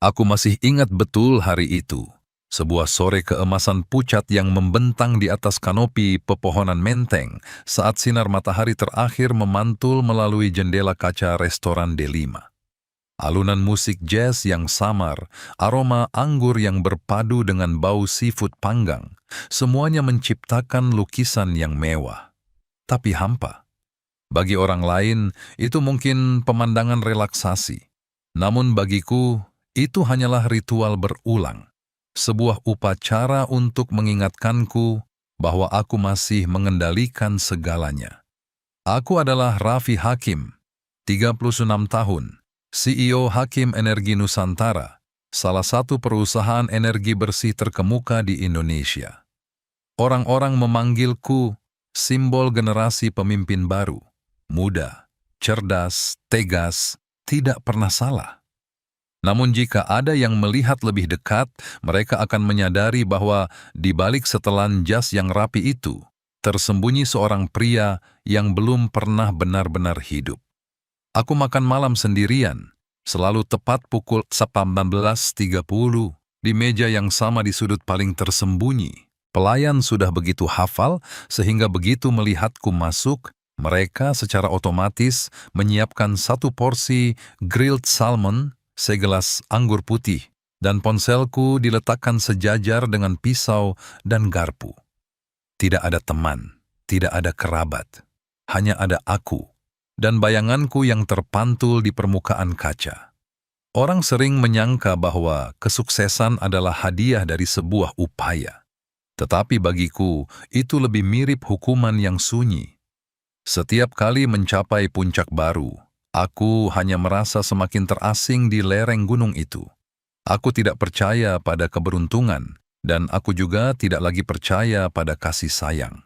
Aku masih ingat betul hari itu. Sebuah sore keemasan pucat yang membentang di atas kanopi pepohonan menteng saat sinar matahari terakhir memantul melalui jendela kaca restoran D5. Alunan musik jazz yang samar, aroma anggur yang berpadu dengan bau seafood panggang, semuanya menciptakan lukisan yang mewah. Tapi hampa. Bagi orang lain, itu mungkin pemandangan relaksasi. Namun bagiku, itu hanyalah ritual berulang. Sebuah upacara untuk mengingatkanku bahwa aku masih mengendalikan segalanya. Aku adalah Raffi Hakim, 36 tahun, CEO Hakim Energi Nusantara, salah satu perusahaan energi bersih terkemuka di Indonesia. Orang-orang memanggilku simbol generasi pemimpin baru, muda, cerdas, tegas, tidak pernah salah. Namun jika ada yang melihat lebih dekat, mereka akan menyadari bahwa di balik setelan jas yang rapi itu, tersembunyi seorang pria yang belum pernah benar-benar hidup. Aku makan malam sendirian, selalu tepat pukul 19.30 di meja yang sama di sudut paling tersembunyi. Pelayan sudah begitu hafal sehingga begitu melihatku masuk, mereka secara otomatis menyiapkan satu porsi grilled salmon, segelas anggur putih, dan ponselku diletakkan sejajar dengan pisau dan garpu. Tidak ada teman, tidak ada kerabat, hanya ada aku dan bayanganku yang terpantul di permukaan kaca. Orang sering menyangka bahwa kesuksesan adalah hadiah dari sebuah upaya. Tetapi bagiku, itu lebih mirip hukuman yang sunyi. Setiap kali mencapai puncak baru, aku hanya merasa semakin terasing di lereng gunung itu. Aku tidak percaya pada keberuntungan, dan aku juga tidak lagi percaya pada kasih sayang.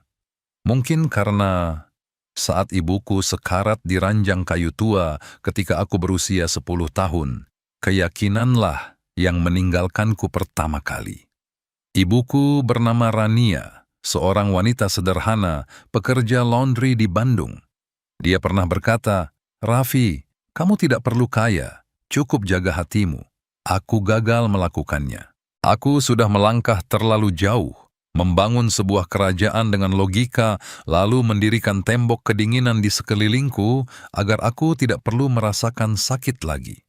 Mungkin karena saat ibuku sekarat di ranjang kayu tua ketika aku berusia 10 tahun, keyakinanlah yang meninggalkanku pertama kali. Ibuku bernama Rania, seorang wanita sederhana, pekerja laundry di Bandung. Dia pernah berkata, "Raffi, kamu tidak perlu kaya, cukup jaga hatimu." Aku gagal melakukannya. Aku sudah melangkah terlalu jauh, membangun sebuah kerajaan dengan logika, lalu mendirikan tembok kedinginan di sekelilingku agar aku tidak perlu merasakan sakit lagi.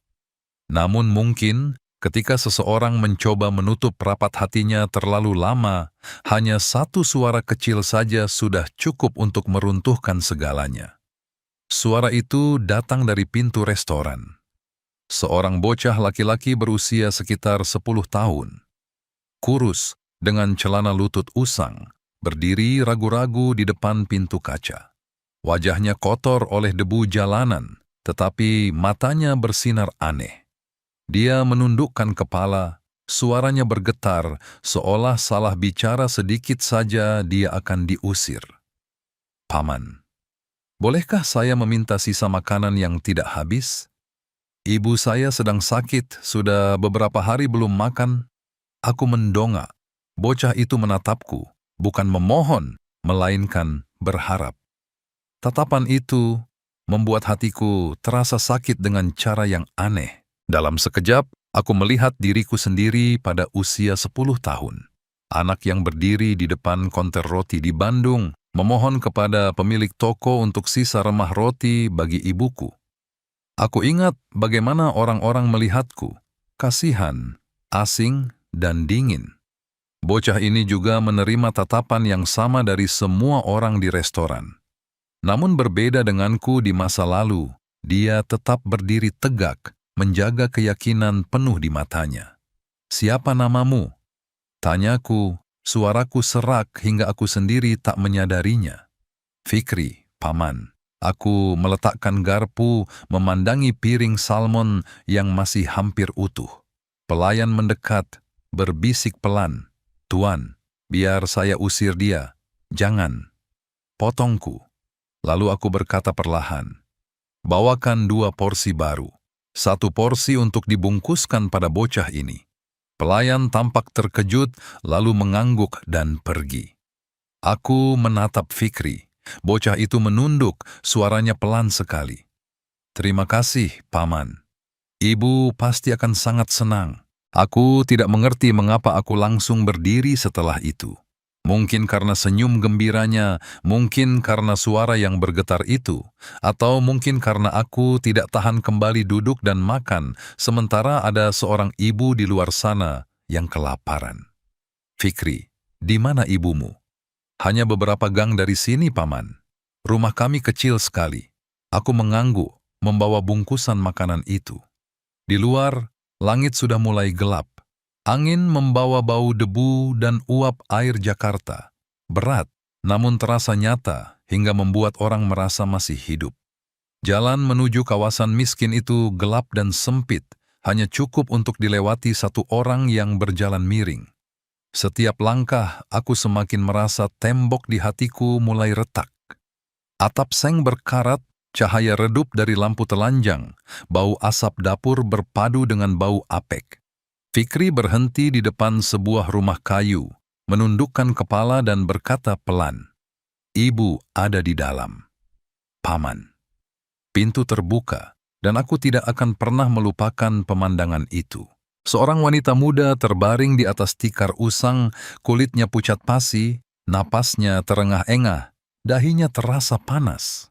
Namun mungkin ketika seseorang mencoba menutup rapat hatinya terlalu lama, hanya satu suara kecil saja sudah cukup untuk meruntuhkan segalanya. Suara itu datang dari pintu restoran. Seorang bocah laki-laki berusia sekitar 10 tahun. Kurus, dengan celana lutut usang, berdiri ragu-ragu di depan pintu kaca. Wajahnya kotor oleh debu jalanan, tetapi matanya bersinar aneh. Dia menundukkan kepala, suaranya bergetar, seolah salah bicara sedikit saja dia akan diusir. "Paman, bolehkah saya meminta sisa makanan yang tidak habis? Ibu saya sedang sakit, sudah beberapa hari belum makan." Aku mendongak. Bocah itu menatapku, bukan memohon, melainkan berharap. Tatapan itu membuat hatiku terasa sakit dengan cara yang aneh. Dalam sekejap, aku melihat diriku sendiri pada usia 10 tahun. Anak yang berdiri di depan konter roti di Bandung, memohon kepada pemilik toko untuk sisa remah roti bagi ibuku. Aku ingat bagaimana orang-orang melihatku, kasihan, asing, dan dingin. Bocah ini juga menerima tatapan yang sama dari semua orang di restoran. Namun berbeda denganku di masa lalu, dia tetap berdiri tegak, menjaga keyakinan penuh di matanya. "Siapa namamu?" Tanyaku, suaraku serak hingga aku sendiri tak menyadarinya. "Fikri, Paman." Aku meletakkan garpu, memandangi piring salmon yang masih hampir utuh. Pelayan mendekat, berbisik pelan, "Tuan, biar saya usir dia." "Jangan." Potongku. Lalu aku berkata perlahan, "Bawakan 2 porsi baru. 1 porsi untuk dibungkuskan pada bocah ini." Pelayan tampak terkejut, lalu mengangguk dan pergi. Aku menatap Fikri. Bocah itu menunduk, suaranya pelan sekali. "Terima kasih, Paman." Ibu pasti akan sangat senang. Aku tidak mengerti mengapa aku langsung berdiri setelah itu. Mungkin karena senyum gembiranya, mungkin karena suara yang bergetar itu, atau mungkin karena aku tidak tahan kembali duduk dan makan, sementara ada seorang ibu di luar sana yang kelaparan. Fikri, di mana ibumu? Hanya beberapa gang dari sini, Paman. Rumah kami kecil sekali. Aku mengangguk, membawa bungkusan makanan itu. Di luar, langit sudah mulai gelap. Angin membawa bau debu dan uap air Jakarta. Berat, namun terasa nyata hingga membuat orang merasa masih hidup. Jalan menuju kawasan miskin itu gelap dan sempit, hanya cukup untuk dilewati satu orang yang berjalan miring. Setiap langkah, aku semakin merasa tembok di hatiku mulai retak. Atap seng berkarat, cahaya redup dari lampu telanjang, bau asap dapur berpadu dengan bau apek. Fikri berhenti di depan sebuah rumah kayu, menundukkan kepala dan berkata pelan, "Ibu ada di dalam." Paman. Pintu terbuka, dan aku tidak akan pernah melupakan pemandangan itu. Seorang wanita muda terbaring di atas tikar usang, kulitnya pucat pasi, napasnya terengah-engah, dahinya terasa panas.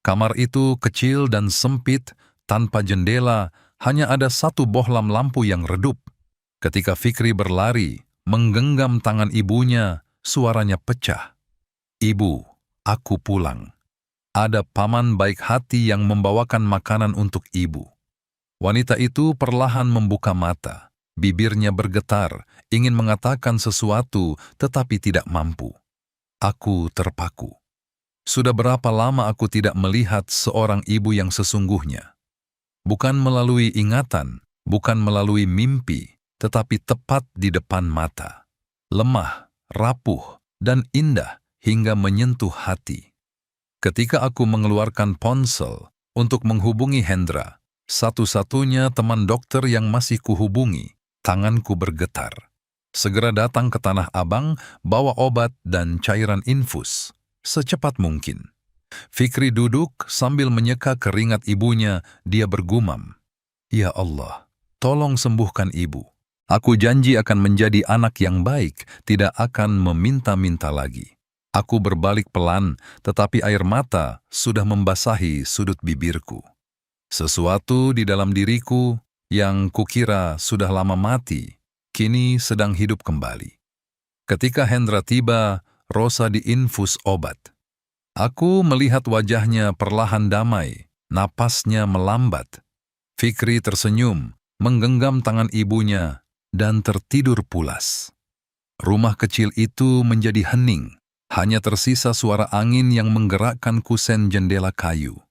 Kamar itu kecil dan sempit, tanpa jendela, hanya ada satu bohlam lampu yang redup. Ketika Fikri berlari, menggenggam tangan ibunya, suaranya pecah. "Ibu, aku pulang. Ada paman baik hati yang membawakan makanan untuk ibu." Wanita itu perlahan membuka mata. Bibirnya bergetar, ingin mengatakan sesuatu, tetapi tidak mampu. Aku terpaku. Sudah berapa lama aku tidak melihat seorang ibu yang sesungguhnya. Bukan melalui ingatan, bukan melalui mimpi, tetapi tepat di depan mata. Lemah, rapuh, dan indah hingga menyentuh hati. Ketika aku mengeluarkan ponsel untuk menghubungi Hendra, satu-satunya teman dokter yang masih kuhubungi, tanganku bergetar. Segera datang ke Tanah Abang, bawa obat dan cairan infus. Secepat mungkin. Fikri duduk sambil menyeka keringat ibunya, dia bergumam, "Ya Allah, tolong sembuhkan ibu. Aku janji akan menjadi anak yang baik, tidak akan meminta-minta lagi." Aku berbalik pelan, tetapi air mata sudah membasahi sudut bibirku. Sesuatu di dalam diriku yang kukira sudah lama mati, kini sedang hidup kembali. Ketika Hendra tiba, Rosa diinfus obat. Aku melihat wajahnya perlahan damai, napasnya melambat. Fikri tersenyum, menggenggam tangan ibunya, dan tertidur pulas. Rumah kecil itu menjadi hening, hanya tersisa suara angin yang menggerakkan kusen jendela kayu.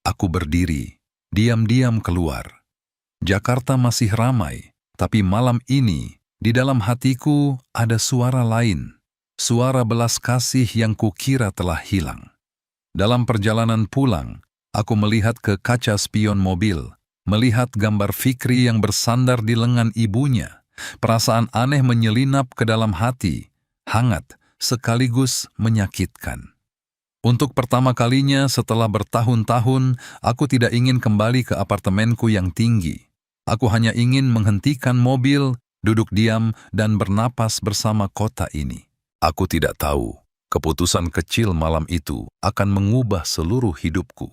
Aku berdiri, diam-diam keluar. Jakarta masih ramai, tapi malam ini, di dalam hatiku ada suara lain. Suara belas kasih yang kukira telah hilang. Dalam perjalanan pulang, aku melihat ke kaca spion mobil, melihat gambar Fikri yang bersandar di lengan ibunya. Perasaan aneh menyelinap ke dalam hati, hangat sekaligus menyakitkan. Untuk pertama kalinya setelah bertahun-tahun, aku tidak ingin kembali ke apartemenku yang tinggi. Aku hanya ingin menghentikan mobil, duduk diam, dan bernapas bersama kota ini. Aku tidak tahu, keputusan kecil malam itu akan mengubah seluruh hidupku.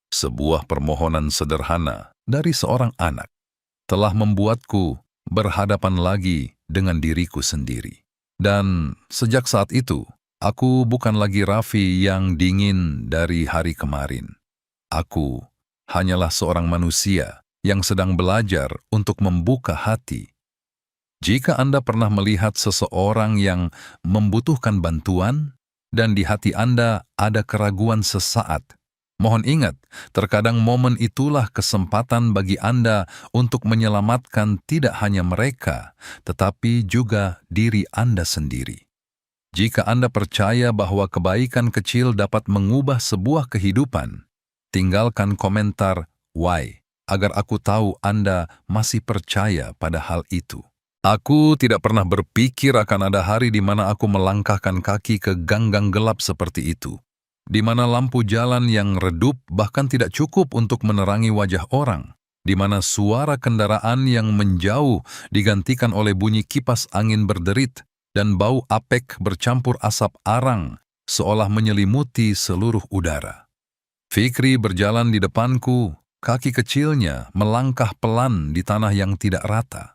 Sebuah permohonan sederhana dari seorang anak telah membuatku berhadapan lagi dengan diriku sendiri. Dan sejak saat itu, aku bukan lagi Raffi yang dingin dari hari kemarin. Aku hanyalah seorang manusia yang sedang belajar untuk membuka hati. Jika Anda pernah melihat seseorang yang membutuhkan bantuan, dan di hati Anda ada keraguan sesaat, mohon ingat, terkadang momen itulah kesempatan bagi Anda untuk menyelamatkan tidak hanya mereka, tetapi juga diri Anda sendiri. Jika Anda percaya bahwa kebaikan kecil dapat mengubah sebuah kehidupan, tinggalkan komentar "Why" agar aku tahu Anda masih percaya pada hal itu. Aku tidak pernah berpikir akan ada hari di mana aku melangkahkan kaki ke gang-gang gelap seperti itu, di mana lampu jalan yang redup bahkan tidak cukup untuk menerangi wajah orang. di mana suara kendaraan yang menjauh digantikan oleh bunyi kipas angin berderit dan bau apek bercampur asap arang seolah menyelimuti seluruh udara. Fikri berjalan di depanku, kaki kecilnya melangkah pelan di tanah yang tidak rata.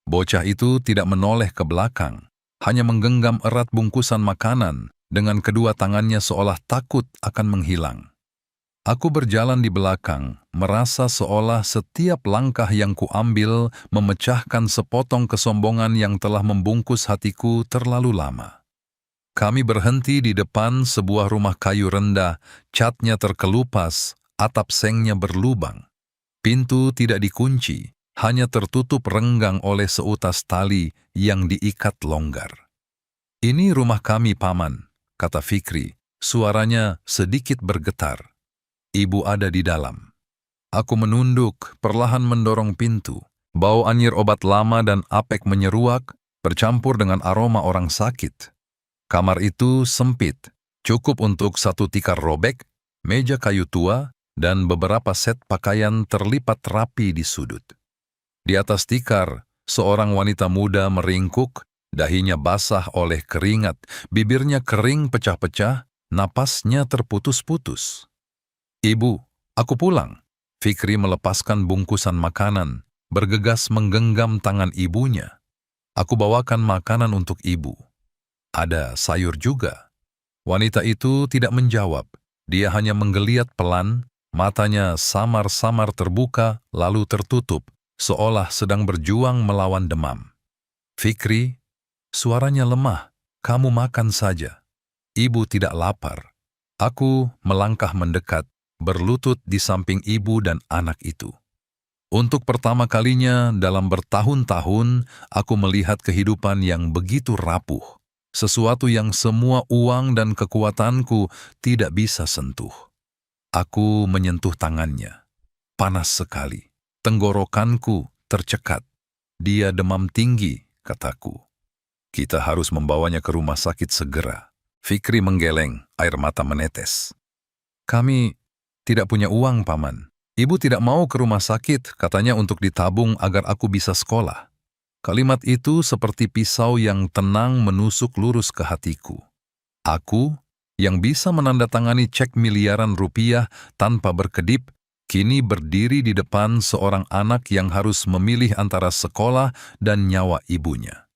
Bocah itu tidak menoleh ke belakang, hanya menggenggam erat bungkusan makanan dengan kedua tangannya seolah takut akan menghilang. Aku berjalan di belakang, merasa seolah setiap langkah yang kuambil memecahkan sepotong kesombongan yang telah membungkus hatiku terlalu lama. Kami berhenti di depan sebuah rumah kayu rendah, catnya terkelupas, atap sengnya berlubang. Pintu tidak dikunci, hanya tertutup renggang oleh seutas tali yang diikat longgar. "Ini rumah kami, Paman," kata Fikri, suaranya sedikit bergetar. "Ibu ada di dalam." Aku menunduk, perlahan mendorong pintu. Bau anyir obat lama dan apek menyeruak, bercampur dengan aroma orang sakit. Kamar itu sempit, cukup untuk satu tikar robek, meja kayu tua, dan beberapa set pakaian terlipat rapi di sudut. Di atas tikar, seorang wanita muda meringkuk, dahinya basah oleh keringat, bibirnya kering pecah-pecah, napasnya terputus-putus. "Ibu, aku pulang." Fikri melepaskan bungkusan makanan, bergegas menggenggam tangan ibunya. "Aku bawakan makanan untuk ibu. Ada sayur juga." Wanita itu tidak menjawab. Dia hanya menggeliat pelan, matanya samar-samar terbuka lalu tertutup, seolah sedang berjuang melawan demam. "Fikri," suaranya lemah, "kamu makan saja. Ibu tidak lapar." Aku melangkah mendekat, berlutut di samping ibu dan anak itu. Untuk pertama kalinya dalam bertahun-tahun, aku melihat kehidupan yang begitu rapuh. Sesuatu yang semua uang dan kekuatanku tidak bisa sentuh. Aku menyentuh tangannya. Panas sekali. Tenggorokanku tercekat. "Dia demam tinggi," kataku. "Kita harus membawanya ke rumah sakit segera." Fikri menggeleng, air mata menetes. "Kami tidak punya uang, Paman. Ibu tidak mau ke rumah sakit, katanya untuk ditabung agar aku bisa sekolah." Kalimat itu seperti pisau yang tenang menusuk lurus ke hatiku. Aku, yang bisa menandatangani cek miliaran rupiah tanpa berkedip, kini berdiri di depan seorang anak yang harus memilih antara sekolah dan nyawa ibunya.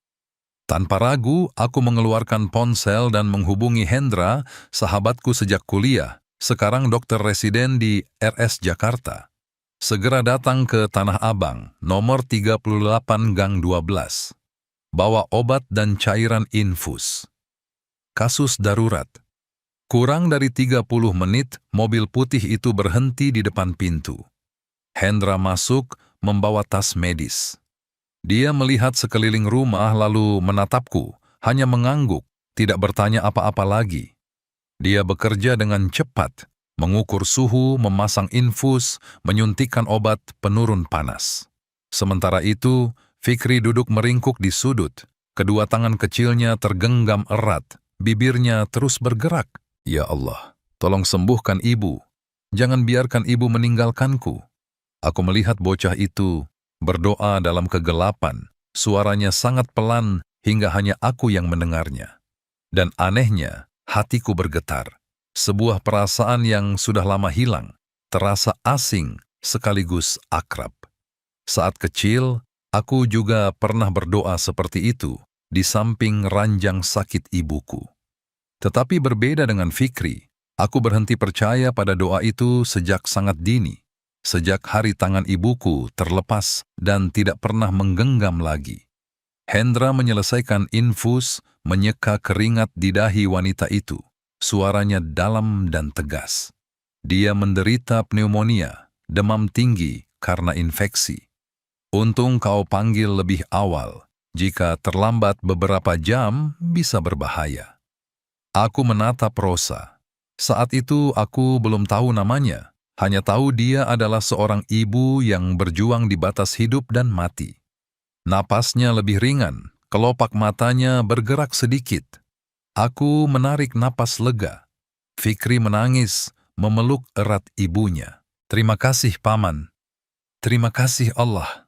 Tanpa ragu, aku mengeluarkan ponsel dan menghubungi Hendra, sahabatku sejak kuliah, sekarang dokter residen di RS Jakarta. "Segera datang ke Tanah Abang, nomor 38 Gang 12. Bawa obat dan cairan infus. Kasus darurat." Kurang dari 30 menit, mobil putih itu berhenti di depan pintu. Hendra masuk, membawa tas medis. Dia melihat sekeliling rumah lalu menatapku, hanya mengangguk, tidak bertanya apa-apa lagi. Dia bekerja dengan cepat, mengukur suhu, memasang infus, menyuntikkan obat penurun panas. Sementara itu, Fikri duduk meringkuk di sudut, kedua tangan kecilnya tergenggam erat, bibirnya terus bergerak. "Ya Allah, tolong sembuhkan ibu. Jangan biarkan ibu meninggalkanku." Aku melihat bocah itu berdoa dalam kegelapan, suaranya sangat pelan hingga hanya aku yang mendengarnya. Dan anehnya, hatiku bergetar. Sebuah perasaan yang sudah lama hilang, terasa asing sekaligus akrab. Saat kecil, aku juga pernah berdoa seperti itu di samping ranjang sakit ibuku. Tetapi berbeda dengan Fikri, aku berhenti percaya pada doa itu sejak sangat dini. Sejak hari tangan ibuku terlepas dan tidak pernah menggenggam lagi. Hendra menyelesaikan infus, menyeka keringat di dahi wanita itu. Suaranya dalam dan tegas. Dia menderita pneumonia, demam tinggi karena infeksi. "Untung kau panggil lebih awal. Jika terlambat beberapa jam, bisa berbahaya." Aku menatap Rosa. Saat itu aku belum tahu namanya. Hanya tahu dia adalah seorang ibu yang berjuang di batas hidup dan mati. Napasnya lebih ringan, kelopak matanya bergerak sedikit. Aku menarik napas lega. Fikri menangis, memeluk erat ibunya. "Terima kasih, Paman." Terima kasih Allah,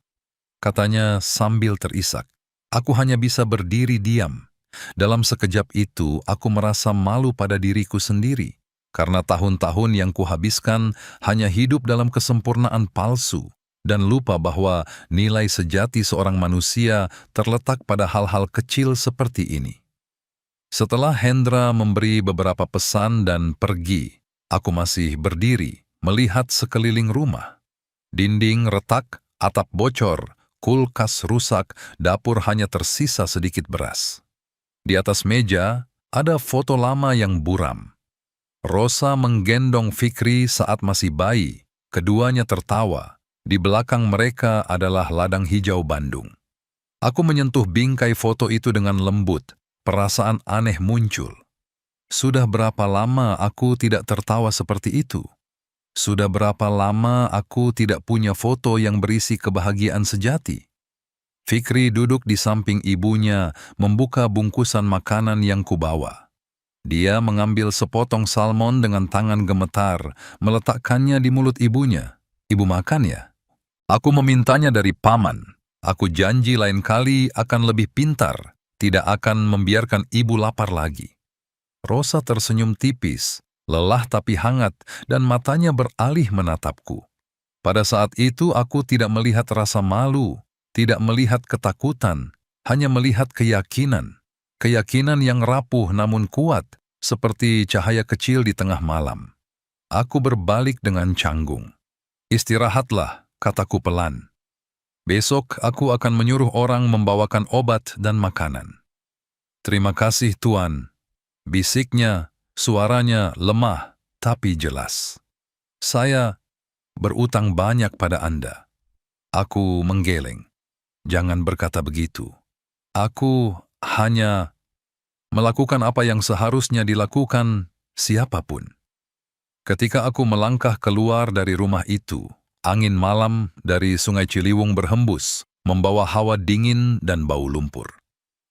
katanya sambil terisak. Aku hanya bisa berdiri diam. Dalam sekejap itu, aku merasa malu pada diriku sendiri, karena tahun-tahun yang kuhabiskan hanya hidup dalam kesempurnaan palsu, dan lupa bahwa nilai sejati seorang manusia terletak pada hal-hal kecil seperti ini. Setelah Hendra memberi beberapa pesan dan pergi, aku masih berdiri, melihat sekeliling rumah. Dinding retak, atap bocor, kulkas rusak, dapur hanya tersisa sedikit beras. Di atas meja, ada foto lama yang buram. Rosa menggendong Fikri saat masih bayi, keduanya tertawa. Di belakang mereka adalah ladang hijau Bandung. Aku menyentuh bingkai foto itu dengan lembut, perasaan aneh muncul. Sudah berapa lama aku tidak tertawa seperti itu? Sudah berapa lama aku tidak punya foto yang berisi kebahagiaan sejati? Fikri duduk di samping ibunya, membuka bungkusan makanan yang kubawa. Dia mengambil sepotong salmon dengan tangan gemetar, meletakkannya di mulut ibunya. Ibu makan ya? Aku memintanya dari paman. Aku janji lain kali akan lebih pintar, tidak akan membiarkan ibu lapar lagi. Rosa tersenyum tipis, lelah tapi hangat, dan matanya beralih menatapku. Pada saat itu aku tidak melihat rasa malu, tidak melihat ketakutan, hanya melihat keyakinan. Keyakinan yang rapuh namun kuat, seperti cahaya kecil di tengah malam. Aku berbalik dengan canggung. Istirahatlah, kataku pelan. Besok aku akan menyuruh orang membawakan obat dan makanan. Terima kasih Tuan. Bisiknya, suaranya lemah tapi jelas. Saya berutang banyak pada Anda. Aku menggeleng. Jangan berkata begitu. Aku hanya melakukan apa yang seharusnya dilakukan siapapun. Ketika aku melangkah keluar dari rumah itu, angin malam dari Sungai Ciliwung berhembus, membawa hawa dingin dan bau lumpur.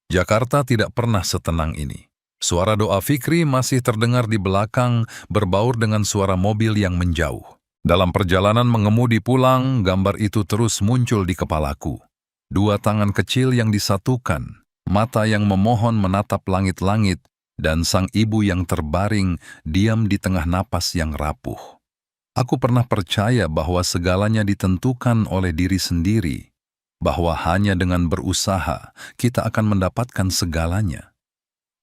Jakarta tidak pernah setenang ini. Suara doa Fikri masih terdengar di belakang, berbaur dengan suara mobil yang menjauh. Dalam perjalanan mengemudi pulang, gambar itu terus muncul di kepalaku. Dua tangan kecil yang disatukan, mata yang memohon menatap langit-langit, dan sang ibu yang terbaring diam di tengah napas yang rapuh. Aku pernah percaya bahwa segalanya ditentukan oleh diri sendiri, bahwa hanya dengan berusaha kita akan mendapatkan segalanya.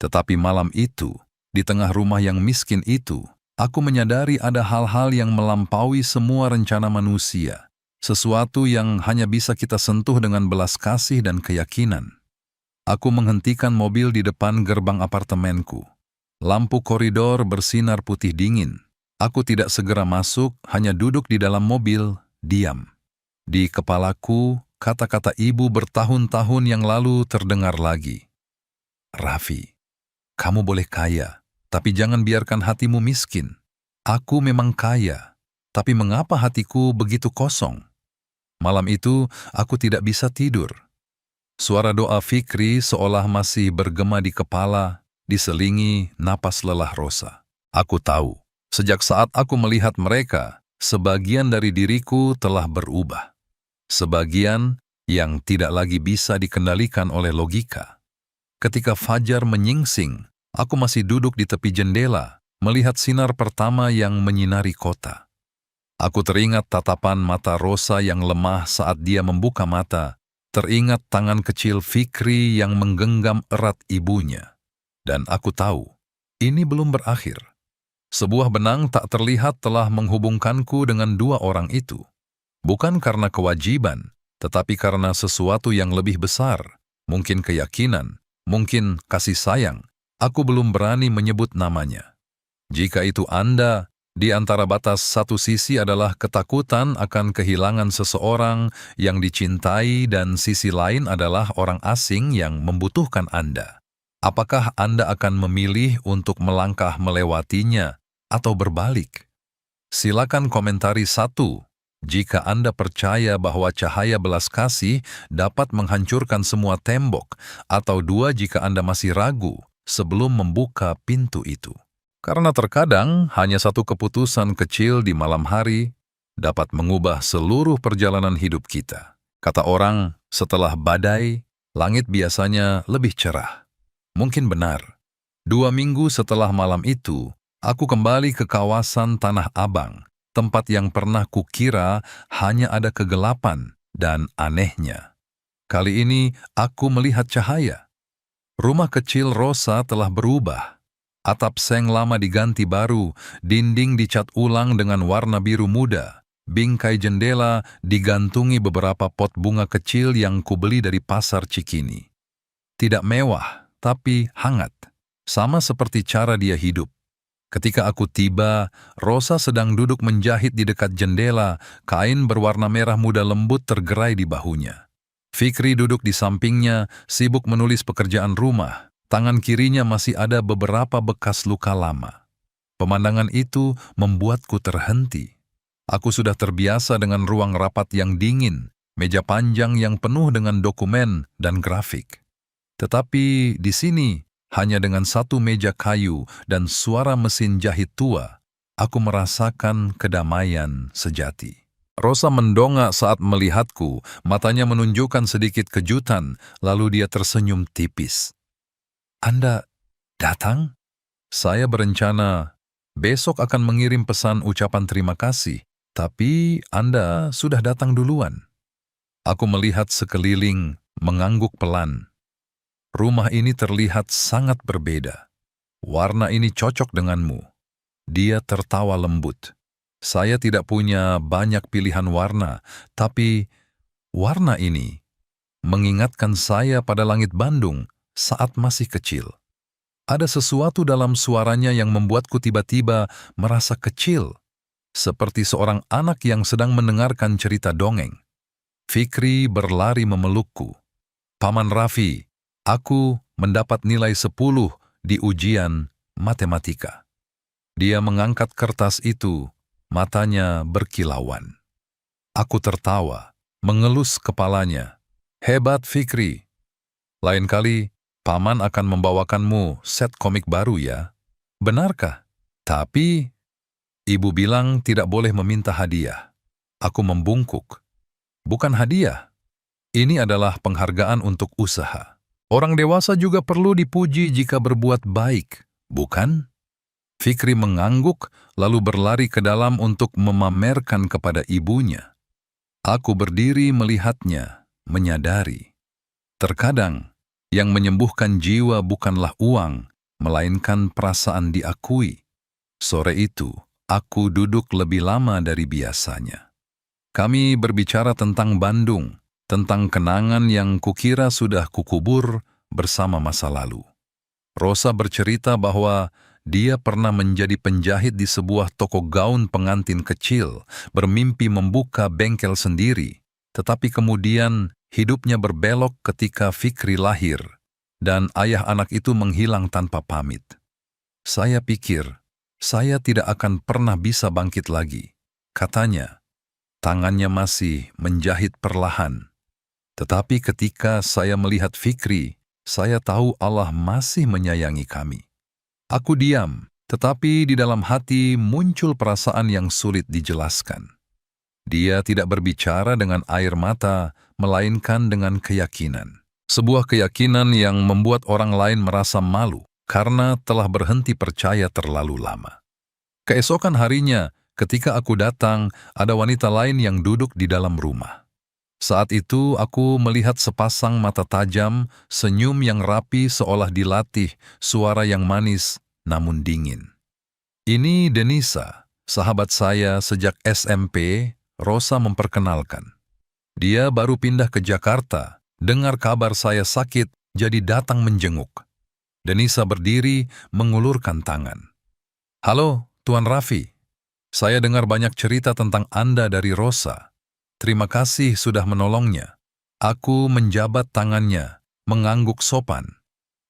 Tetapi malam itu, di tengah rumah yang miskin itu, aku menyadari ada hal-hal yang melampaui semua rencana manusia, sesuatu yang hanya bisa kita sentuh dengan belas kasih dan keyakinan. Aku menghentikan mobil di depan gerbang apartemenku. Lampu koridor bersinar putih dingin. Aku tidak segera masuk, hanya duduk di dalam mobil, diam. Di kepalaku, kata-kata ibu bertahun-tahun yang lalu terdengar lagi. Raffi, kamu boleh kaya, tapi jangan biarkan hatimu miskin. Aku memang kaya, tapi mengapa hatiku begitu kosong? Malam itu, aku tidak bisa tidur. Suara doa Fikri seolah masih bergema di kepala, diselingi napas lelah Rosa. Aku tahu, sejak saat aku melihat mereka, sebagian dari diriku telah berubah. Sebagian yang tidak lagi bisa dikendalikan oleh logika. Ketika fajar menyingsing, aku masih duduk di tepi jendela, melihat sinar pertama yang menyinari kota. Aku teringat tatapan mata Rosa yang lemah saat dia membuka mata, teringat tangan kecil Fikri yang menggenggam erat ibunya. Dan aku tahu, ini belum berakhir. Sebuah benang tak terlihat telah menghubungkanku dengan dua orang itu. Bukan karena kewajiban, tetapi karena sesuatu yang lebih besar, mungkin keyakinan, mungkin kasih sayang. Aku belum berani menyebut namanya. Jika itu Anda, di antara batas satu sisi adalah ketakutan akan kehilangan seseorang yang dicintai dan sisi lain adalah orang asing yang membutuhkan Anda. Apakah Anda akan memilih untuk melangkah melewatinya atau berbalik? Silakan komentari 1. Jika Anda percaya bahwa cahaya belas kasih dapat menghancurkan semua tembok, atau 2 jika Anda masih ragu sebelum membuka pintu itu. Karena terkadang hanya satu keputusan kecil di malam hari dapat mengubah seluruh perjalanan hidup kita. Kata orang, setelah badai, langit biasanya lebih cerah. Mungkin benar. 2 minggu setelah malam itu, aku kembali ke kawasan Tanah Abang, tempat yang pernah kukira hanya ada kegelapan dan anehnya. Kali ini aku melihat cahaya. Rumah kecil Rosa telah berubah. Atap seng lama diganti baru, dinding dicat ulang dengan warna biru muda. Bingkai jendela digantungi beberapa pot bunga kecil yang kubeli dari pasar Cikini. Tidak mewah, tapi hangat. Sama seperti cara dia hidup. Ketika aku tiba, Rosa sedang duduk menjahit di dekat jendela, kain berwarna merah muda lembut tergerai di bahunya. Fikri duduk di sampingnya, sibuk menulis pekerjaan rumah. Tangan kirinya masih ada beberapa bekas luka lama. Pemandangan itu membuatku terhenti. Aku sudah terbiasa dengan ruang rapat yang dingin, meja panjang yang penuh dengan dokumen dan grafik. Tetapi di sini, hanya dengan satu meja kayu dan suara mesin jahit tua, aku merasakan kedamaian sejati. Rosa mendongak saat melihatku, matanya menunjukkan sedikit kejutan, lalu dia tersenyum tipis. "Anda datang?" Saya berencana besok akan mengirim pesan ucapan terima kasih, tapi Anda sudah datang duluan. Aku melihat sekeliling, mengangguk pelan. Rumah ini terlihat sangat berbeda. Warna ini cocok denganmu. Dia tertawa lembut. Saya tidak punya banyak pilihan warna, tapi warna ini mengingatkan saya pada langit Bandung saat masih kecil. Ada sesuatu dalam suaranya yang membuatku tiba-tiba merasa kecil, seperti seorang anak yang sedang mendengarkan cerita dongeng. Fikri berlari memelukku. "Paman Raffi, aku mendapat nilai 10 di ujian matematika." Dia mengangkat kertas itu, matanya berkilauan. Aku tertawa, mengelus kepalanya. "Hebat, Fikri. Lain kali, Paman akan membawakanmu set komik baru ya." "Benarkah? Tapi Ibu bilang tidak boleh meminta hadiah." Aku membungkuk. "Bukan hadiah. Ini adalah penghargaan untuk usaha. Orang dewasa juga perlu dipuji jika berbuat baik, bukan?" Fikri mengangguk, lalu berlari ke dalam untuk memamerkan kepada ibunya. Aku berdiri melihatnya, menyadari. Terkadang, yang menyembuhkan jiwa bukanlah uang, melainkan perasaan diakui. Sore itu, aku duduk lebih lama dari biasanya. Kami berbicara tentang Bandung, tentang kenangan yang kukira sudah kukubur bersama masa lalu. Rosa bercerita bahwa dia pernah menjadi penjahit di sebuah toko gaun pengantin kecil, bermimpi membuka bengkel sendiri. Tetapi kemudian hidupnya berbelok ketika Fikri lahir, dan ayah anak itu menghilang tanpa pamit. Saya pikir, saya tidak akan pernah bisa bangkit lagi, katanya. Tangannya masih menjahit perlahan. Tetapi ketika saya melihat Fikri, saya tahu Allah masih menyayangi kami. Aku diam, tetapi di dalam hati muncul perasaan yang sulit dijelaskan. Dia tidak berbicara dengan air mata, melainkan dengan keyakinan. Sebuah keyakinan yang membuat orang lain merasa malu karena telah berhenti percaya terlalu lama. Keesokan harinya, ketika aku datang, ada wanita lain yang duduk di dalam rumah. Saat itu aku melihat sepasang mata tajam, senyum yang rapi seolah dilatih, suara yang manis namun dingin. "Ini Denisa, sahabat saya sejak SMP," Rosa memperkenalkan. "Dia baru pindah ke Jakarta, dengar kabar saya sakit, jadi datang menjenguk." Denisa berdiri, mengulurkan tangan. "Halo, Tuan Raffi. Saya dengar banyak cerita tentang Anda dari Rosa. Terima kasih sudah menolongnya." Aku menjabat tangannya, mengangguk sopan.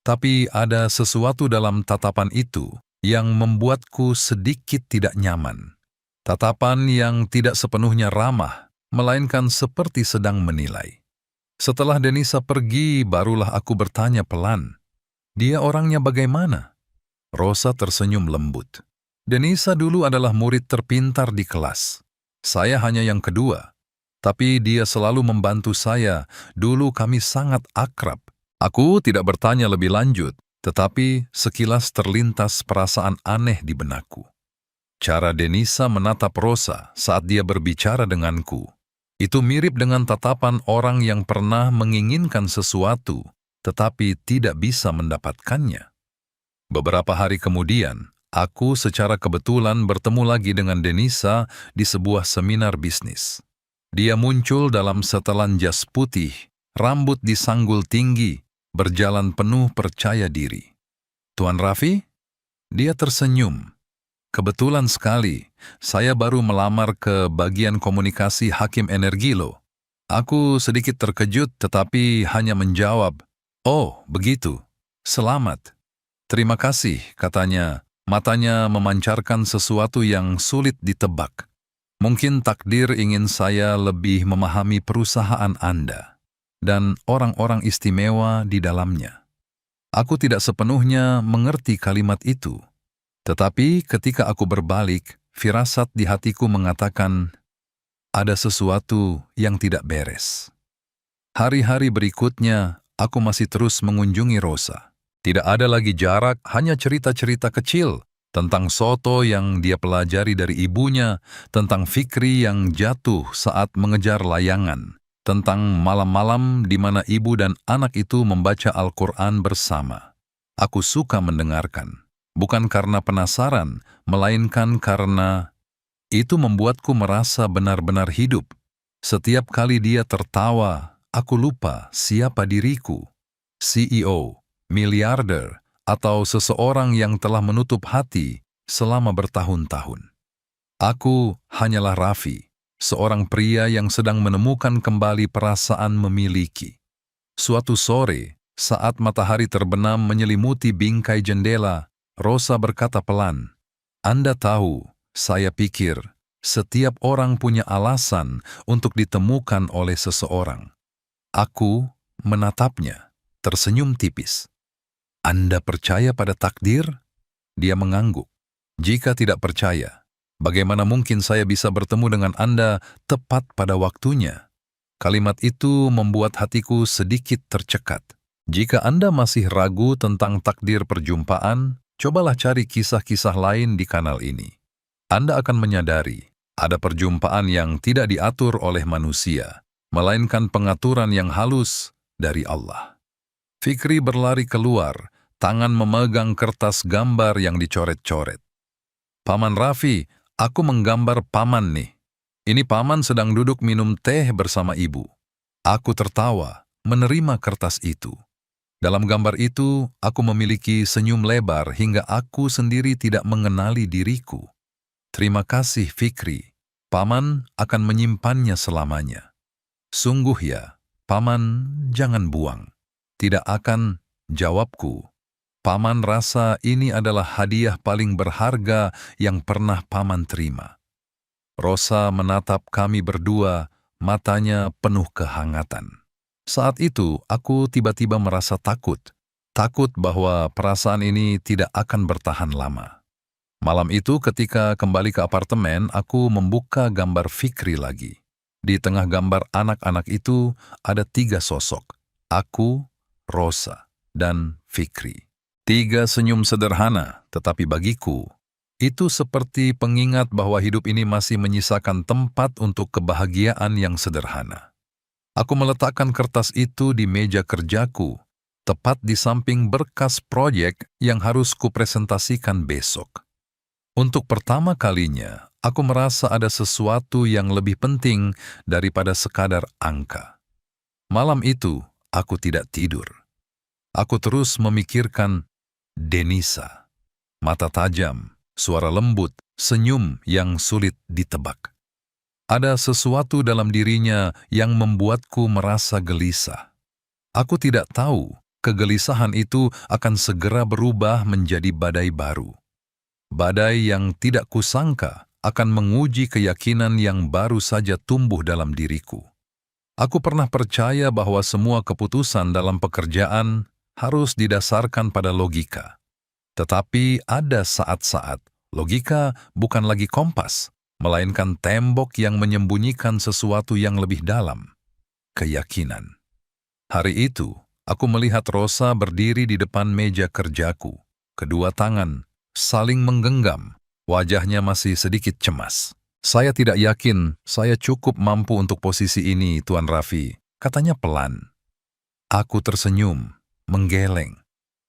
Tapi ada sesuatu dalam tatapan itu yang membuatku sedikit tidak nyaman. Tatapan yang tidak sepenuhnya ramah, melainkan seperti sedang menilai. Setelah Denisa pergi, barulah aku bertanya pelan, "Dia orangnya bagaimana?" Rosa tersenyum lembut. "Denisa dulu adalah murid terpintar di kelas. Saya hanya yang kedua. Tapi dia selalu membantu saya. Dulu kami sangat akrab. Aku tidak bertanya lebih lanjut, tetapi sekilas terlintas perasaan aneh di benakku. Cara Denisa menatap Rosa saat dia berbicara denganku, itu mirip dengan tatapan orang yang pernah menginginkan sesuatu, tetapi tidak bisa mendapatkannya. Beberapa hari kemudian, aku secara kebetulan bertemu lagi dengan Denisa di sebuah seminar bisnis. Dia muncul dalam setelan jas putih, rambut disanggul tinggi, berjalan penuh percaya diri. "Tuan Raffi?" Dia tersenyum. "Kebetulan sekali, saya baru melamar ke bagian komunikasi Hakim Energi loh." Aku sedikit terkejut tetapi hanya menjawab, "Oh, begitu. Selamat." "Terima kasih," katanya. Matanya memancarkan sesuatu yang sulit ditebak. "Mungkin takdir ingin saya lebih memahami perusahaan Anda dan orang-orang istimewa di dalamnya." Aku tidak sepenuhnya mengerti kalimat itu. Tetapi ketika aku berbalik, firasat di hatiku mengatakan, ada sesuatu yang tidak beres. Hari-hari berikutnya, aku masih terus mengunjungi Rosa. Tidak ada lagi jarak, hanya cerita-cerita kecil tentang soto yang dia pelajari dari ibunya, tentang Fikri yang jatuh saat mengejar layangan, tentang malam-malam di mana ibu dan anak itu membaca Al-Quran bersama. Aku suka mendengarkan, bukan karena penasaran, melainkan karena itu membuatku merasa benar-benar hidup. Setiap kali dia tertawa, aku lupa siapa diriku. CEO, miliarder, atau seseorang yang telah menutup hati selama bertahun-tahun. Aku hanyalah Raffi, seorang pria yang sedang menemukan kembali perasaan memiliki. Suatu sore, saat matahari terbenam menyelimuti bingkai jendela, Rosa berkata pelan, "Anda tahu, saya pikir setiap orang punya alasan untuk ditemukan oleh seseorang." Aku menatapnya, tersenyum tipis. "Anda percaya pada takdir?" Dia mengangguk. "Jika tidak percaya, bagaimana mungkin saya bisa bertemu dengan Anda tepat pada waktunya?" Kalimat itu membuat hatiku sedikit tercekat. Jika Anda masih ragu tentang takdir perjumpaan, cobalah cari kisah-kisah lain di kanal ini. Anda akan menyadari ada perjumpaan yang tidak diatur oleh manusia, melainkan pengaturan yang halus dari Allah. Fikri berlari keluar, tangan memegang kertas gambar yang dicoret-coret. "Paman Raffi, aku menggambar paman nih. Ini paman sedang duduk minum teh bersama ibu." Aku tertawa, menerima kertas itu. Dalam gambar itu, aku memiliki senyum lebar hingga aku sendiri tidak mengenali diriku. "Terima kasih, Fikri. Paman akan menyimpannya selamanya." "Sungguh ya, Paman jangan buang." "Tidak akan," jawabku. "Paman rasa ini adalah hadiah paling berharga yang pernah Paman terima." Rosa menatap kami berdua, matanya penuh kehangatan. Saat itu, aku tiba-tiba merasa takut. Takut bahwa perasaan ini tidak akan bertahan lama. Malam itu ketika kembali ke apartemen, aku membuka gambar Fikri lagi. Di tengah gambar anak-anak itu ada 3 sosok. Aku, Rosa, dan Fikri. 3 senyum sederhana, tetapi bagiku, itu seperti pengingat bahwa hidup ini masih menyisakan tempat untuk kebahagiaan yang sederhana. Aku meletakkan kertas itu di meja kerjaku, tepat di samping berkas proyek yang harus kupresentasikan besok. Untuk pertama kalinya, aku merasa ada sesuatu yang lebih penting daripada sekadar angka. Malam itu, aku tidak tidur. Aku terus memikirkan Denisa. Mata tajam, suara lembut, senyum yang sulit ditebak. Ada sesuatu dalam dirinya yang membuatku merasa gelisah. Aku tidak tahu kegelisahan itu akan segera berubah menjadi badai baru. Badai yang tidak kusangka akan menguji keyakinan yang baru saja tumbuh dalam diriku. Aku pernah percaya bahwa semua keputusan dalam pekerjaan harus didasarkan pada logika. Tetapi ada saat-saat logika bukan lagi kompas, melainkan tembok yang menyembunyikan sesuatu yang lebih dalam, keyakinan. Hari itu, aku melihat Rosa berdiri di depan meja kerjaku, kedua tangan saling menggenggam, wajahnya masih sedikit cemas. "Saya tidak yakin saya cukup mampu untuk posisi ini, Tuan Raffi," katanya pelan. Aku tersenyum, menggeleng.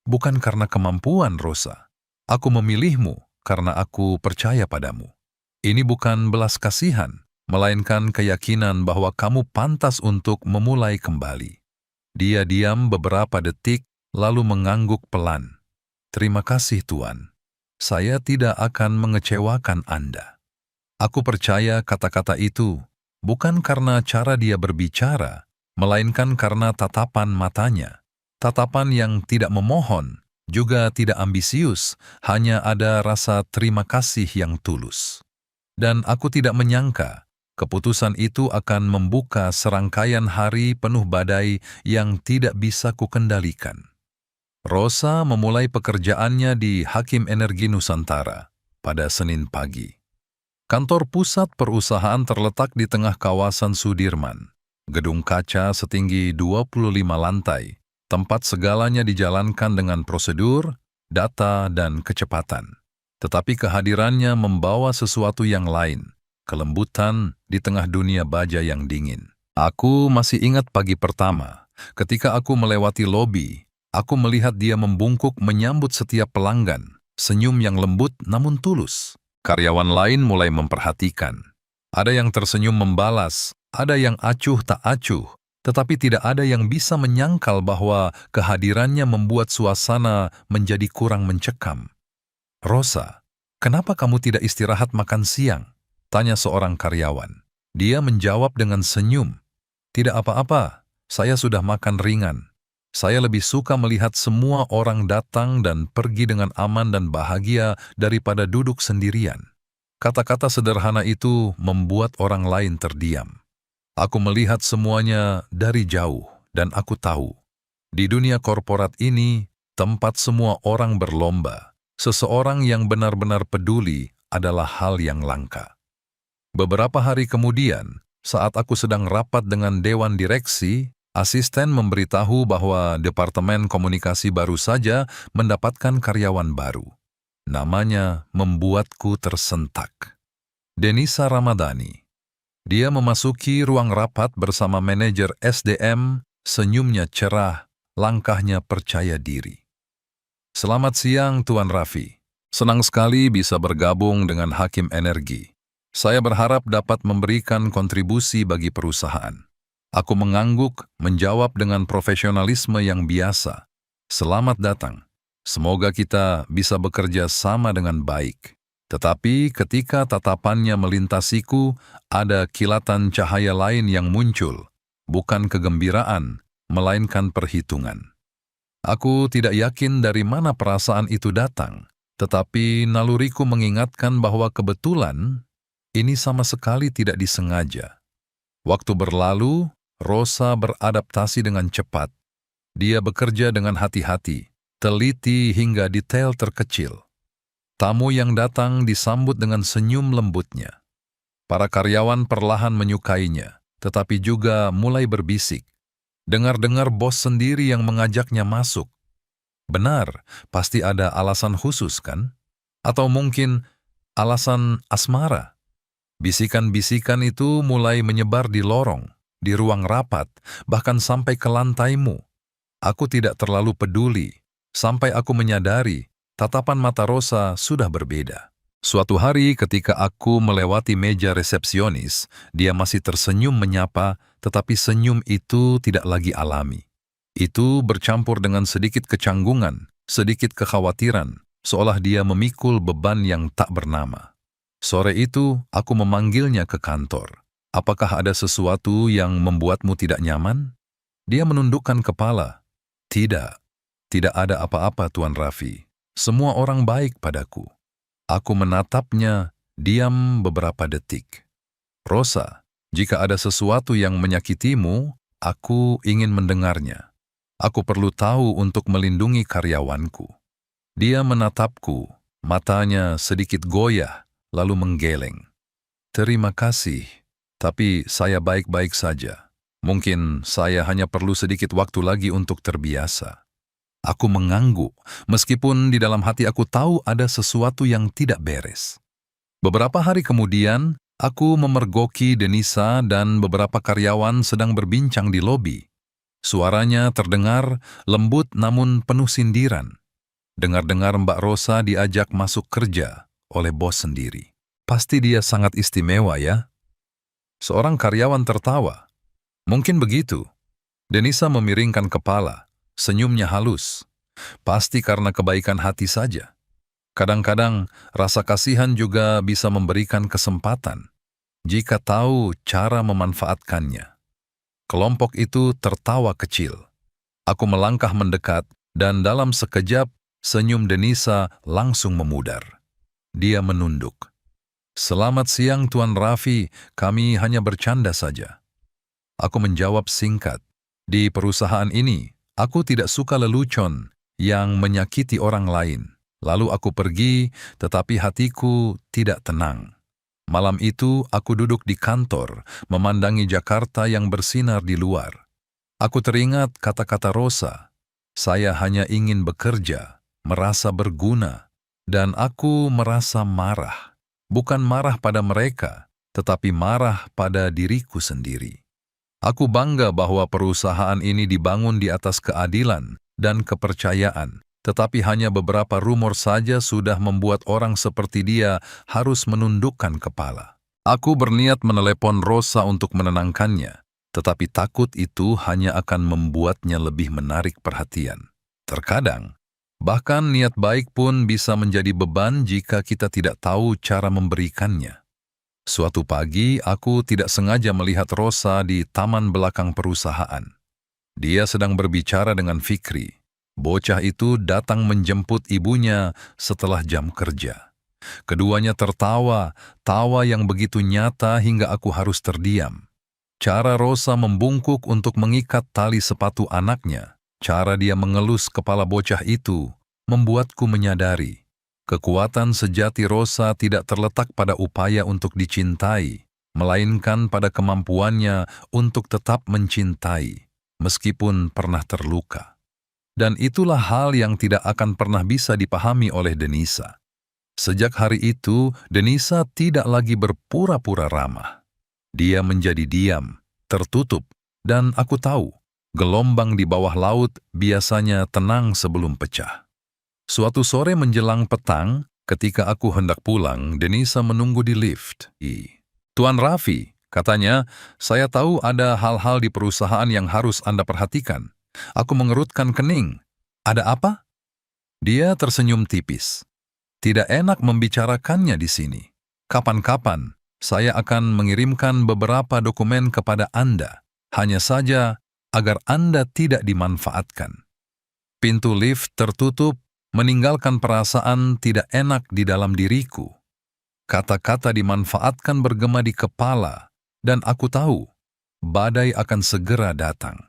"Bukan karena kemampuan, Rosa. Aku memilihmu karena aku percaya padamu. Ini bukan belas kasihan, melainkan keyakinan bahwa kamu pantas untuk memulai kembali." Dia diam beberapa detik, lalu mengangguk pelan. "Terima kasih, Tuan. Saya tidak akan mengecewakan Anda." Aku percaya kata-kata itu bukan karena cara dia berbicara, melainkan karena tatapan matanya. Tatapan yang tidak memohon, juga tidak ambisius, hanya ada rasa terima kasih yang tulus. Dan aku tidak menyangka keputusan itu akan membuka serangkaian hari penuh badai yang tidak bisa kukendalikan. Rosa memulai pekerjaannya di Hakim Energi Nusantara pada Senin pagi. Kantor pusat perusahaan terletak di tengah kawasan Sudirman. Gedung kaca setinggi 25 lantai, tempat segalanya dijalankan dengan prosedur, data, dan kecepatan. Tetapi kehadirannya membawa sesuatu yang lain, kelembutan di tengah dunia baja yang dingin. Aku masih ingat pagi pertama, ketika aku melewati lobi, aku melihat dia membungkuk menyambut setiap pelanggan, senyum yang lembut namun tulus. Karyawan lain mulai memperhatikan. Ada yang tersenyum membalas, ada yang acuh tak acuh, tetapi tidak ada yang bisa menyangkal bahwa kehadirannya membuat suasana menjadi kurang mencekam. "Rosa, kenapa kamu tidak istirahat makan siang?" tanya seorang karyawan. Dia menjawab dengan senyum. "Tidak apa-apa, saya sudah makan ringan. Saya lebih suka melihat semua orang datang dan pergi dengan aman dan bahagia daripada duduk sendirian." Kata-kata sederhana itu membuat orang lain terdiam. Aku melihat semuanya dari jauh, dan aku tahu, di dunia korporat ini, tempat semua orang berlomba, seseorang yang benar-benar peduli adalah hal yang langka. Beberapa hari kemudian, saat aku sedang rapat dengan Dewan Direksi, asisten memberitahu bahwa Departemen Komunikasi baru saja mendapatkan karyawan baru. Namanya membuatku tersentak. Denisa Ramadhani. Dia memasuki ruang rapat bersama manajer SDM, senyumnya cerah, langkahnya percaya diri. "Selamat siang, Tuan Raffi. Senang sekali bisa bergabung dengan Hakim Energi. Saya berharap dapat memberikan kontribusi bagi perusahaan." Aku mengangguk, menjawab dengan profesionalisme yang biasa. "Selamat datang. Semoga kita bisa bekerja sama dengan baik." Tetapi ketika tatapannya melintasiku, ada kilatan cahaya lain yang muncul, bukan kegembiraan, melainkan perhitungan. Aku tidak yakin dari mana perasaan itu datang, tetapi naluriku mengingatkan bahwa kebetulan ini sama sekali tidak disengaja. Waktu berlalu, Rosa beradaptasi dengan cepat. Dia bekerja dengan hati-hati, teliti hingga detail terkecil. Tamu yang datang disambut dengan senyum lembutnya. Para karyawan perlahan menyukainya, tetapi juga mulai berbisik. Dengar-dengar bos sendiri yang mengajaknya masuk. Benar, pasti ada alasan khusus kan? Atau mungkin alasan asmara? Bisikan-bisikan itu mulai menyebar di lorong, di ruang rapat, bahkan sampai ke lantaimu. Aku tidak terlalu peduli, sampai aku menyadari tatapan mata Rosa sudah berbeda. Suatu hari ketika aku melewati meja resepsionis, dia masih tersenyum menyapa, tetapi senyum itu tidak lagi alami. Itu bercampur dengan sedikit kecanggungan, sedikit kekhawatiran, seolah dia memikul beban yang tak bernama. Sore itu, aku memanggilnya ke kantor. "Apakah ada sesuatu yang membuatmu tidak nyaman?" Dia menundukkan kepala. "Tidak, tidak ada apa-apa, Tuan Raffi. Semua orang baik padaku." Aku menatapnya, diam beberapa detik. "Rosa, jika ada sesuatu yang menyakitimu, aku ingin mendengarnya. Aku perlu tahu untuk melindungi karyawanku." Dia menatapku, matanya sedikit goyah, lalu menggeleng. Terima kasih, tapi saya baik-baik saja. Mungkin saya hanya perlu sedikit waktu lagi untuk terbiasa. Aku mengangguk, meskipun di dalam hati aku tahu ada sesuatu yang tidak beres. Beberapa hari kemudian, aku memergoki Denisa dan beberapa karyawan sedang berbincang di lobi. Suaranya terdengar lembut namun penuh sindiran. Dengar-dengar Mbak Rosa diajak masuk kerja oleh bos sendiri. Pasti dia sangat istimewa ya? Seorang karyawan tertawa. Mungkin begitu. Denisa memiringkan kepala, senyumnya halus. Pasti karena kebaikan hati saja. Kadang-kadang rasa kasihan juga bisa memberikan kesempatan jika tahu cara memanfaatkannya. Kelompok itu tertawa kecil. Aku melangkah mendekat dan dalam sekejap senyum Denisa langsung memudar. Dia menunduk. "Selamat siang Tuan Raffi, kami hanya bercanda saja." Aku menjawab singkat. Di perusahaan ini, aku tidak suka lelucon yang menyakiti orang lain. Lalu aku pergi, tetapi hatiku tidak tenang. Malam itu aku duduk di kantor, memandangi Jakarta yang bersinar di luar. Aku teringat kata-kata Rosa, "Saya hanya ingin bekerja, merasa berguna," dan aku merasa marah. Bukan marah pada mereka, tetapi marah pada diriku sendiri. Aku bangga bahwa perusahaan ini dibangun di atas keadilan dan kepercayaan. Tetapi hanya beberapa rumor saja sudah membuat orang seperti dia harus menundukkan kepala. Aku berniat menelepon Rosa untuk menenangkannya, tetapi takut itu hanya akan membuatnya lebih menarik perhatian. Terkadang, bahkan niat baik pun bisa menjadi beban jika kita tidak tahu cara memberikannya. Suatu pagi, aku tidak sengaja melihat Rosa di taman belakang perusahaan. Dia sedang berbicara dengan Fikri. Bocah itu datang menjemput ibunya setelah jam kerja. Keduanya tertawa, tawa yang begitu nyata hingga aku harus terdiam. Cara Rosa membungkuk untuk mengikat tali sepatu anaknya, cara dia mengelus kepala bocah itu, membuatku menyadari. Kekuatan sejati Rosa tidak terletak pada upaya untuk dicintai, melainkan pada kemampuannya untuk tetap mencintai, meskipun pernah terluka. Dan itulah hal yang tidak akan pernah bisa dipahami oleh Denisa. Sejak hari itu, Denisa tidak lagi berpura-pura ramah. Dia menjadi diam, tertutup, dan aku tahu, gelombang di bawah laut biasanya tenang sebelum pecah. Suatu sore menjelang petang, ketika aku hendak pulang, Denisa menunggu di lift. "Tuan Raffi," katanya, "saya tahu ada hal-hal di perusahaan yang harus Anda perhatikan." Aku mengerutkan kening. "Ada apa?" Dia tersenyum tipis. "Tidak enak membicarakannya di sini. Kapan-kapan, saya akan mengirimkan beberapa dokumen kepada Anda. Hanya saja, agar Anda tidak dimanfaatkan." Pintu lift tertutup, meninggalkan perasaan tidak enak di dalam diriku. Kata-kata dimanfaatkan bergema di kepala, dan aku tahu, badai akan segera datang.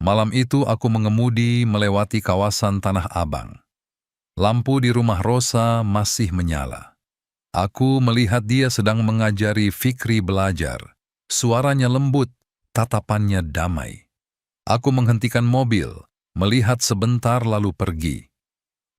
Malam itu aku mengemudi melewati kawasan Tanah Abang. Lampu di rumah Rosa masih menyala. Aku melihat dia sedang mengajari Fikri belajar. Suaranya lembut, tatapannya damai. Aku menghentikan mobil, melihat sebentar lalu pergi.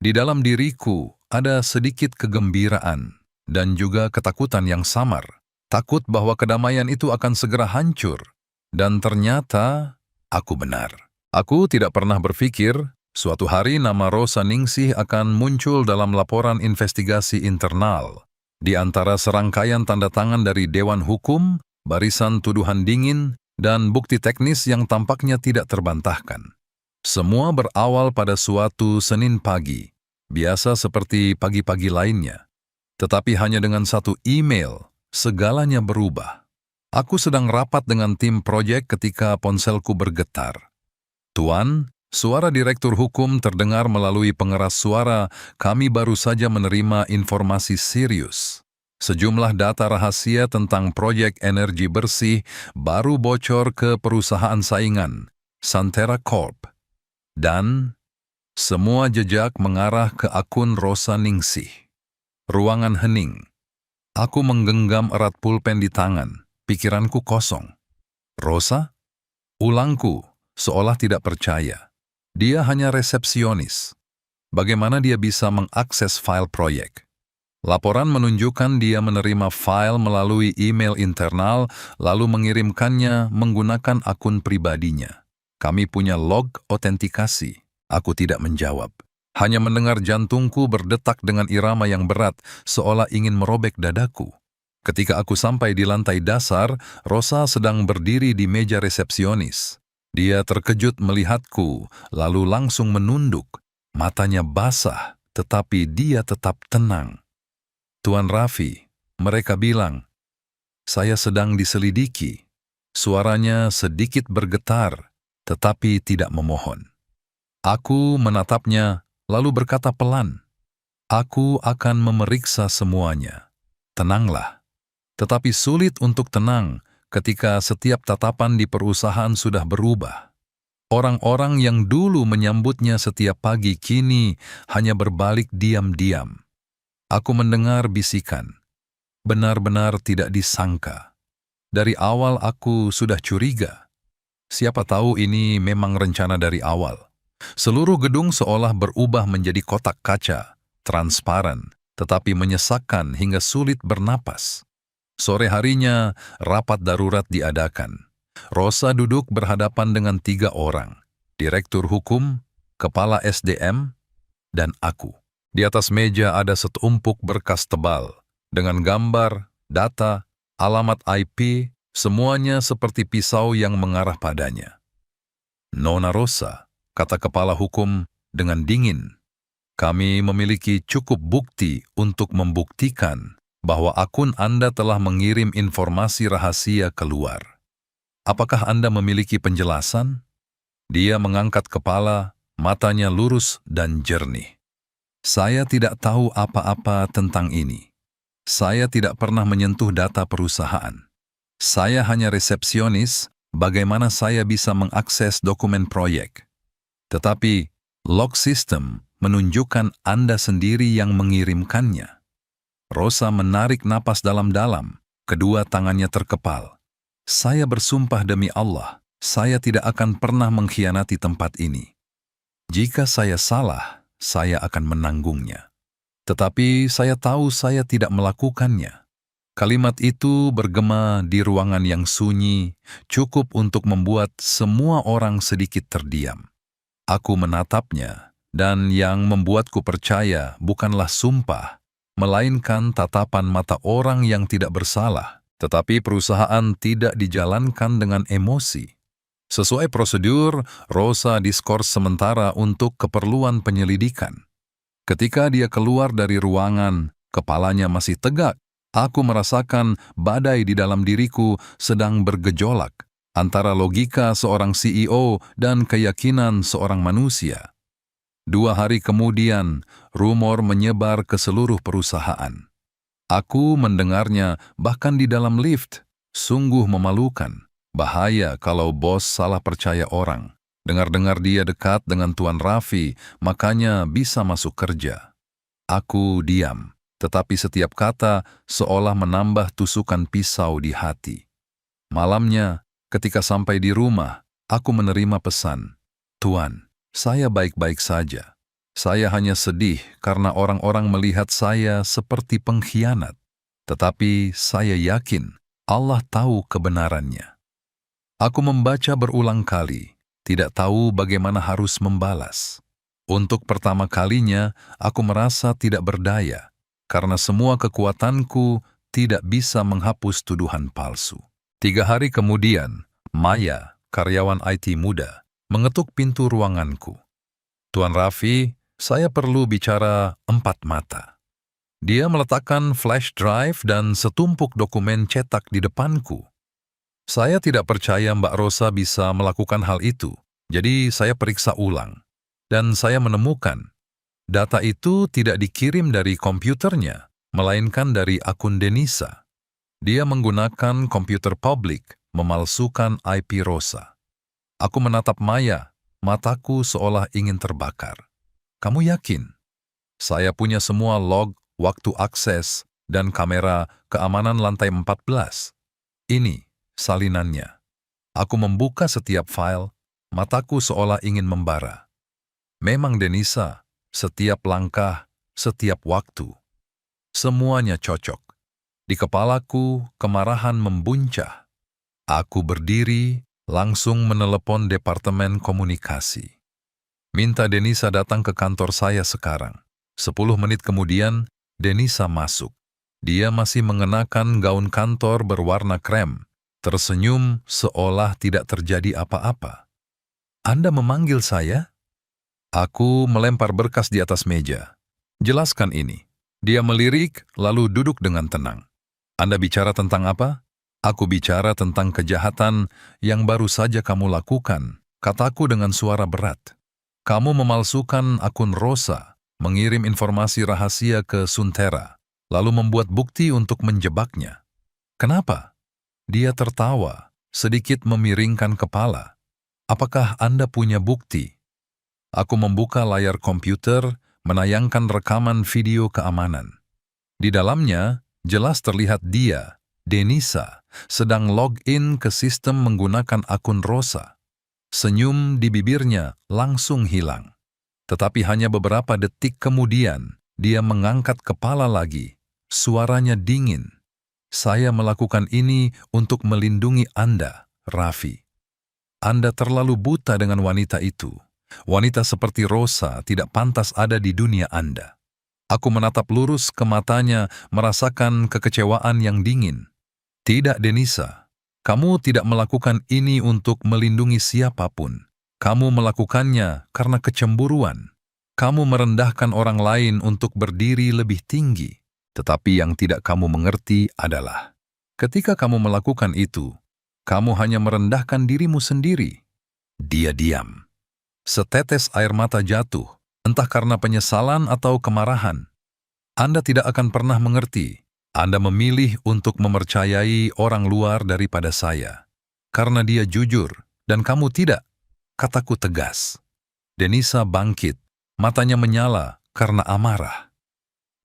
Di dalam diriku ada sedikit kegembiraan dan juga ketakutan yang samar. Takut bahwa kedamaian itu akan segera hancur. Dan ternyata aku benar. Aku tidak pernah berpikir suatu hari nama Rosa Ningsih akan muncul dalam laporan investigasi internal. Di antara serangkaian tanda tangan dari Dewan Hukum, barisan tuduhan dingin, dan bukti teknis yang tampaknya tidak terbantahkan. Semua berawal pada suatu Senin pagi, biasa seperti pagi-pagi lainnya. Tetapi hanya dengan satu email, segalanya berubah. Aku sedang rapat dengan tim proyek ketika ponselku bergetar. "Tuan, suara Direktur Hukum terdengar melalui pengeras suara. Kami baru saja menerima informasi serius. Sejumlah data rahasia tentang proyek energi bersih baru bocor ke perusahaan saingan, Santera Corp. Dan semua jejak mengarah ke akun Rosa Ningsih." Ruangan hening. Aku menggenggam erat pulpen di tangan, pikiranku kosong. Rosa? Ulangku, seolah tidak percaya. Dia hanya resepsionis. Bagaimana dia bisa mengakses file proyek? Laporan menunjukkan dia menerima file melalui email internal lalu mengirimkannya menggunakan akun pribadinya. Kami punya log autentikasi. Aku tidak menjawab. Hanya mendengar jantungku berdetak dengan irama yang berat, seolah ingin merobek dadaku. Ketika aku sampai di lantai dasar, Rosa sedang berdiri di meja resepsionis. Dia terkejut melihatku, lalu langsung menunduk. Matanya basah, tetapi dia tetap tenang. Tuan Raffi, mereka bilang, saya sedang diselidiki. Suaranya sedikit bergetar, tetapi tidak memohon. Aku menatapnya, lalu berkata pelan, aku akan memeriksa semuanya. Tenanglah. Tetapi sulit untuk tenang ketika setiap tatapan di perusahaan sudah berubah. Orang-orang yang dulu menyambutnya setiap pagi kini hanya berbalik diam-diam. Aku mendengar bisikan. Benar-benar tidak disangka. Dari awal aku sudah curiga. Siapa tahu ini memang rencana dari awal. Seluruh gedung seolah berubah menjadi kotak kaca, transparan, tetapi menyesakkan hingga sulit bernapas. Sore harinya, rapat darurat diadakan. Rosa duduk berhadapan dengan 3 orang, direktur hukum, kepala SDM, dan aku. Di atas meja ada setumpuk berkas tebal, dengan gambar, data, alamat IP, semuanya seperti pisau yang mengarah padanya. Nona Rosa, kata kepala hukum dengan dingin, kami memiliki cukup bukti untuk membuktikan bahwa akun Anda telah mengirim informasi rahasia keluar. Apakah Anda memiliki penjelasan? Dia mengangkat kepala, matanya lurus dan jernih. Saya tidak tahu apa-apa tentang ini. Saya tidak pernah menyentuh data perusahaan. Saya hanya resepsionis, bagaimana saya bisa mengakses dokumen proyek. Tetapi, log system menunjukkan Anda sendiri yang mengirimkannya. Rosa menarik napas dalam-dalam, kedua tangannya terkepal. Saya bersumpah demi Allah, saya tidak akan pernah mengkhianati tempat ini. Jika saya salah, saya akan menanggungnya. Tetapi saya tahu saya tidak melakukannya. Kalimat itu bergema di ruangan yang sunyi, cukup untuk membuat semua orang sedikit terdiam. Aku menatapnya, dan yang membuatku percaya bukanlah sumpah, melainkan tatapan mata orang yang tidak bersalah, tetapi perusahaan tidak dijalankan dengan emosi. Sesuai prosedur, Rosa diskors sementara untuk keperluan penyelidikan. Ketika dia keluar dari ruangan, kepalanya masih tegak. Aku merasakan badai di dalam diriku sedang bergejolak antara logika seorang CEO dan keyakinan seorang manusia. 2 hari kemudian, rumor menyebar ke seluruh perusahaan. Aku mendengarnya bahkan di dalam lift. Sungguh memalukan. Bahaya kalau bos salah percaya orang. Dengar-dengar dia dekat dengan Tuan Raffi, makanya bisa masuk kerja. Aku diam, tetapi setiap kata seolah menambah tusukan pisau di hati. Malamnya, ketika sampai di rumah, aku menerima pesan. Tuan, saya baik-baik saja. Saya hanya sedih karena orang-orang melihat saya seperti pengkhianat. Tetapi saya yakin Allah tahu kebenarannya. Aku membaca berulang kali, tidak tahu bagaimana harus membalas. Untuk pertama kalinya, aku merasa tidak berdaya, karena semua kekuatanku tidak bisa menghapus tuduhan palsu. 3 hari kemudian, Maya, karyawan IT muda, mengetuk pintu ruanganku. Tuan Raffi, saya perlu bicara 4 mata. Dia meletakkan flash drive dan setumpuk dokumen cetak di depanku. Saya tidak percaya Mbak Rosa bisa melakukan hal itu, jadi saya periksa ulang. Dan saya menemukan, data itu tidak dikirim dari komputernya, melainkan dari akun Denisa. Dia menggunakan komputer publik, memalsukan IP Rosa. Aku menatap Maya, mataku seolah ingin terbakar. Kamu yakin? Saya punya semua log waktu akses, dan kamera keamanan lantai 14. Ini salinannya. Aku membuka setiap file, mataku seolah ingin membara. Memang Denisa, setiap langkah, setiap waktu, semuanya cocok. Di kepalaku, kemarahan membuncah. Aku berdiri, langsung menelepon Departemen Komunikasi. Minta Denisa datang ke kantor saya sekarang. 10 menit kemudian, Denisa masuk. Dia masih mengenakan gaun kantor berwarna krem, tersenyum seolah tidak terjadi apa-apa. "Anda memanggil saya?" Aku melempar berkas di atas meja. "Jelaskan ini." Dia melirik, lalu duduk dengan tenang. "Anda bicara tentang apa?" "Aku bicara tentang kejahatan yang baru saja kamu lakukan," kataku dengan suara berat. "Kamu memalsukan akun Rosa, mengirim informasi rahasia ke Suntera, lalu membuat bukti untuk menjebaknya." "Kenapa?" Dia tertawa, sedikit memiringkan kepala. "Apakah Anda punya bukti?" Aku membuka layar komputer, menayangkan rekaman video keamanan. Di dalamnya, jelas terlihat dia, Denisa, sedang login ke sistem menggunakan akun Rosa. Senyum di bibirnya langsung hilang. Tetapi hanya beberapa detik kemudian, dia mengangkat kepala lagi. Suaranya dingin. "Saya melakukan ini untuk melindungi Anda, Raffi. Anda terlalu buta dengan wanita itu. Wanita seperti Rosa tidak pantas ada di dunia Anda." Aku menatap lurus ke matanya, merasakan kekecewaan yang dingin. "Tidak, Denisa. Kamu tidak melakukan ini untuk melindungi siapapun. Kamu melakukannya karena kecemburuan. Kamu merendahkan orang lain untuk berdiri lebih tinggi. Tetapi yang tidak kamu mengerti adalah, ketika kamu melakukan itu, kamu hanya merendahkan dirimu sendiri." Dia diam. Setetes air mata jatuh, entah karena penyesalan atau kemarahan. "Anda tidak akan pernah mengerti. Anda memilih untuk mempercayai orang luar daripada saya. Karena dia jujur, dan kamu tidak," kataku tegas. Denisa bangkit, matanya menyala karena amarah.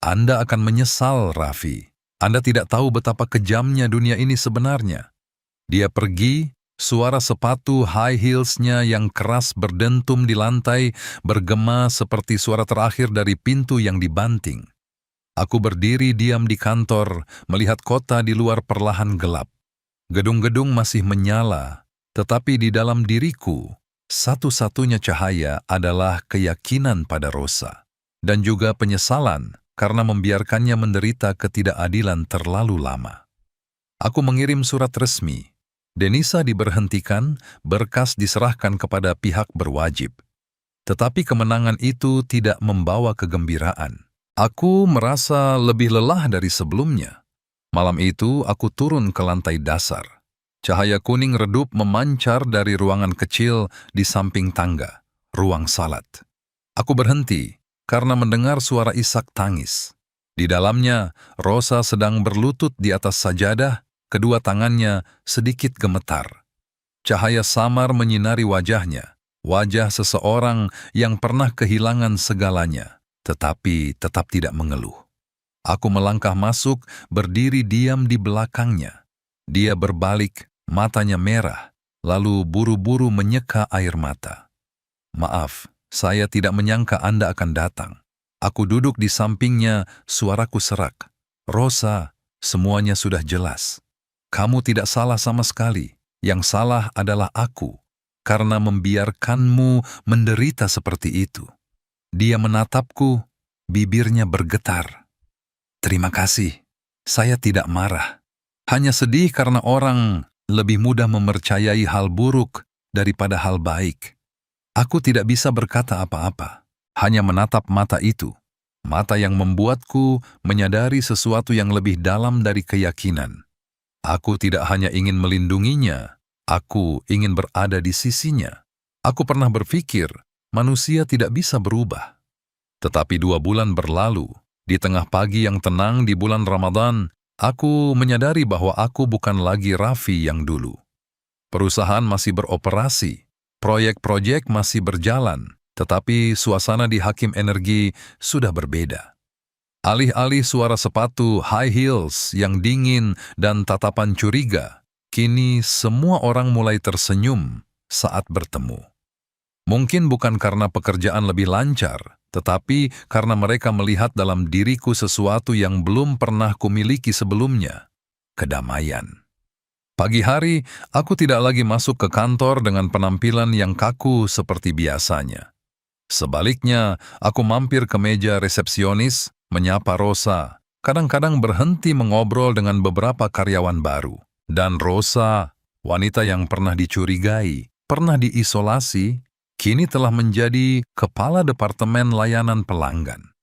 "Anda akan menyesal, Raffi. Anda tidak tahu betapa kejamnya dunia ini sebenarnya." Dia pergi. Suara sepatu high heels-nya yang keras berdentum di lantai, bergema seperti suara terakhir dari pintu yang dibanting. Aku berdiri diam di kantor, melihat kota di luar perlahan gelap. Gedung-gedung masih menyala, tetapi di dalam diriku, satu-satunya cahaya adalah keyakinan pada Rosa, dan juga penyesalan karena membiarkannya menderita ketidakadilan terlalu lama. Aku mengirim surat resmi. Denisa diberhentikan, berkas diserahkan kepada pihak berwajib. Tetapi kemenangan itu tidak membawa kegembiraan. Aku merasa lebih lelah dari sebelumnya. Malam itu aku turun ke lantai dasar. Cahaya kuning redup memancar dari ruangan kecil di samping tangga, ruang salat. Aku berhenti karena mendengar suara isak tangis. Di dalamnya, Rosa sedang berlutut di atas sajadah, kedua tangannya sedikit gemetar. Cahaya samar menyinari wajahnya, wajah seseorang yang pernah kehilangan segalanya, tetapi tetap tidak mengeluh. Aku melangkah masuk, berdiri diam di belakangnya. Dia berbalik, matanya merah, lalu buru-buru menyeka air mata. "Maaf, saya tidak menyangka Anda akan datang." Aku duduk di sampingnya, suaraku serak. "Rosa, semuanya sudah jelas. Kamu tidak salah sama sekali. Yang salah adalah aku, karena membiarkanmu menderita seperti itu." Dia menatapku, bibirnya bergetar. "Terima kasih. Saya tidak marah. Hanya sedih karena orang lebih mudah mempercayai hal buruk daripada hal baik." Aku tidak bisa berkata apa-apa, hanya menatap mata itu. Mata yang membuatku menyadari sesuatu yang lebih dalam dari keyakinan. Aku tidak hanya ingin melindunginya, aku ingin berada di sisinya. Aku pernah berpikir, manusia tidak bisa berubah. Tetapi 2 bulan berlalu, di tengah pagi yang tenang di bulan Ramadan, aku menyadari bahwa aku bukan lagi Raffi yang dulu. Perusahaan masih beroperasi, proyek-proyek masih berjalan, tetapi suasana di Hakim Energi sudah berbeda. Alih-alih suara sepatu high heels yang dingin dan tatapan curiga, kini semua orang mulai tersenyum saat bertemu. Mungkin bukan karena pekerjaan lebih lancar, tetapi karena mereka melihat dalam diriku sesuatu yang belum pernah kumiliki sebelumnya, kedamaian. Pagi hari, aku tidak lagi masuk ke kantor dengan penampilan yang kaku seperti biasanya. Sebaliknya, aku mampir ke meja resepsionis, menyapa Rosa, kadang-kadang berhenti mengobrol dengan beberapa karyawan baru. Dan Rosa, wanita yang pernah dicurigai, pernah diisolasi, kini telah menjadi kepala departemen layanan pelanggan.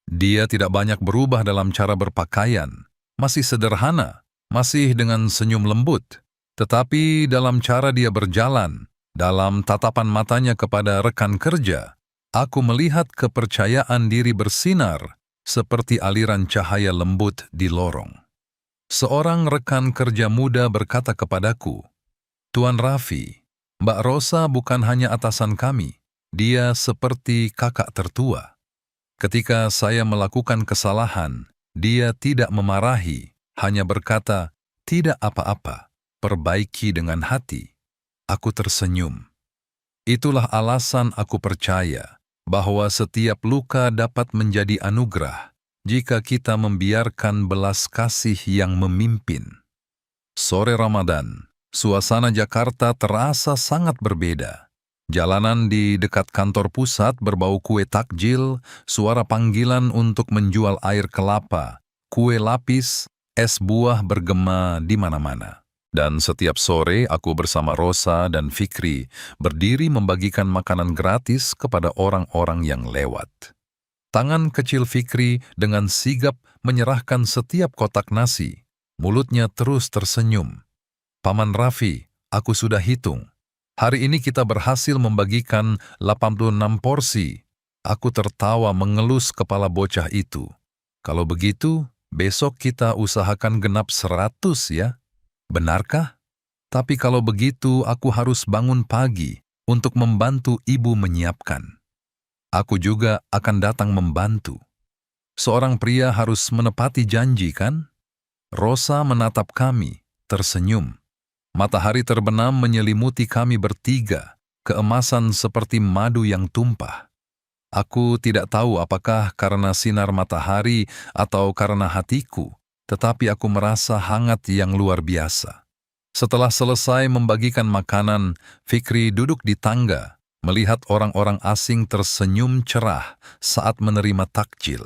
Dia tidak banyak berubah dalam cara berpakaian, masih sederhana, masih dengan senyum lembut. Tetapi dalam cara dia berjalan, dalam tatapan matanya kepada rekan kerja, aku melihat kepercayaan diri bersinar seperti aliran cahaya lembut di lorong. Seorang rekan kerja muda berkata kepadaku, "Tuan Raffi, Mbak Rosa bukan hanya atasan kami, dia seperti kakak tertua. Ketika saya melakukan kesalahan, dia tidak memarahi, hanya berkata, 'Tidak apa-apa, perbaiki dengan hati.' Aku tersenyum. Itulah alasan aku percaya bahwa setiap luka dapat menjadi anugerah jika kita membiarkan belas kasih yang memimpin." Sore Ramadan, suasana Jakarta terasa sangat berbeda. Jalanan di dekat kantor pusat berbau kue takjil, suara panggilan untuk menjual air kelapa, kue lapis, es buah bergema di mana-mana. Dan setiap sore aku bersama Rosa dan Fikri berdiri membagikan makanan gratis kepada orang-orang yang lewat. Tangan kecil Fikri dengan sigap menyerahkan setiap kotak nasi. Mulutnya terus tersenyum. "Paman Raffi, aku sudah hitung. Hari ini kita berhasil membagikan 86 porsi." Aku tertawa mengelus kepala bocah itu. "Kalau begitu, besok kita usahakan genap 100 ya." "Benarkah? Tapi kalau begitu aku harus bangun pagi untuk membantu ibu menyiapkan." "Aku juga akan datang membantu. Seorang pria harus menepati janji, kan?" Rosa menatap kami, tersenyum. Matahari terbenam menyelimuti kami bertiga, keemasan seperti madu yang tumpah. Aku tidak tahu apakah karena sinar matahari atau karena hatiku, tetapi aku merasa hangat yang luar biasa. Setelah selesai membagikan makanan, Fikri duduk di tangga, melihat orang-orang asing tersenyum cerah saat menerima takjil.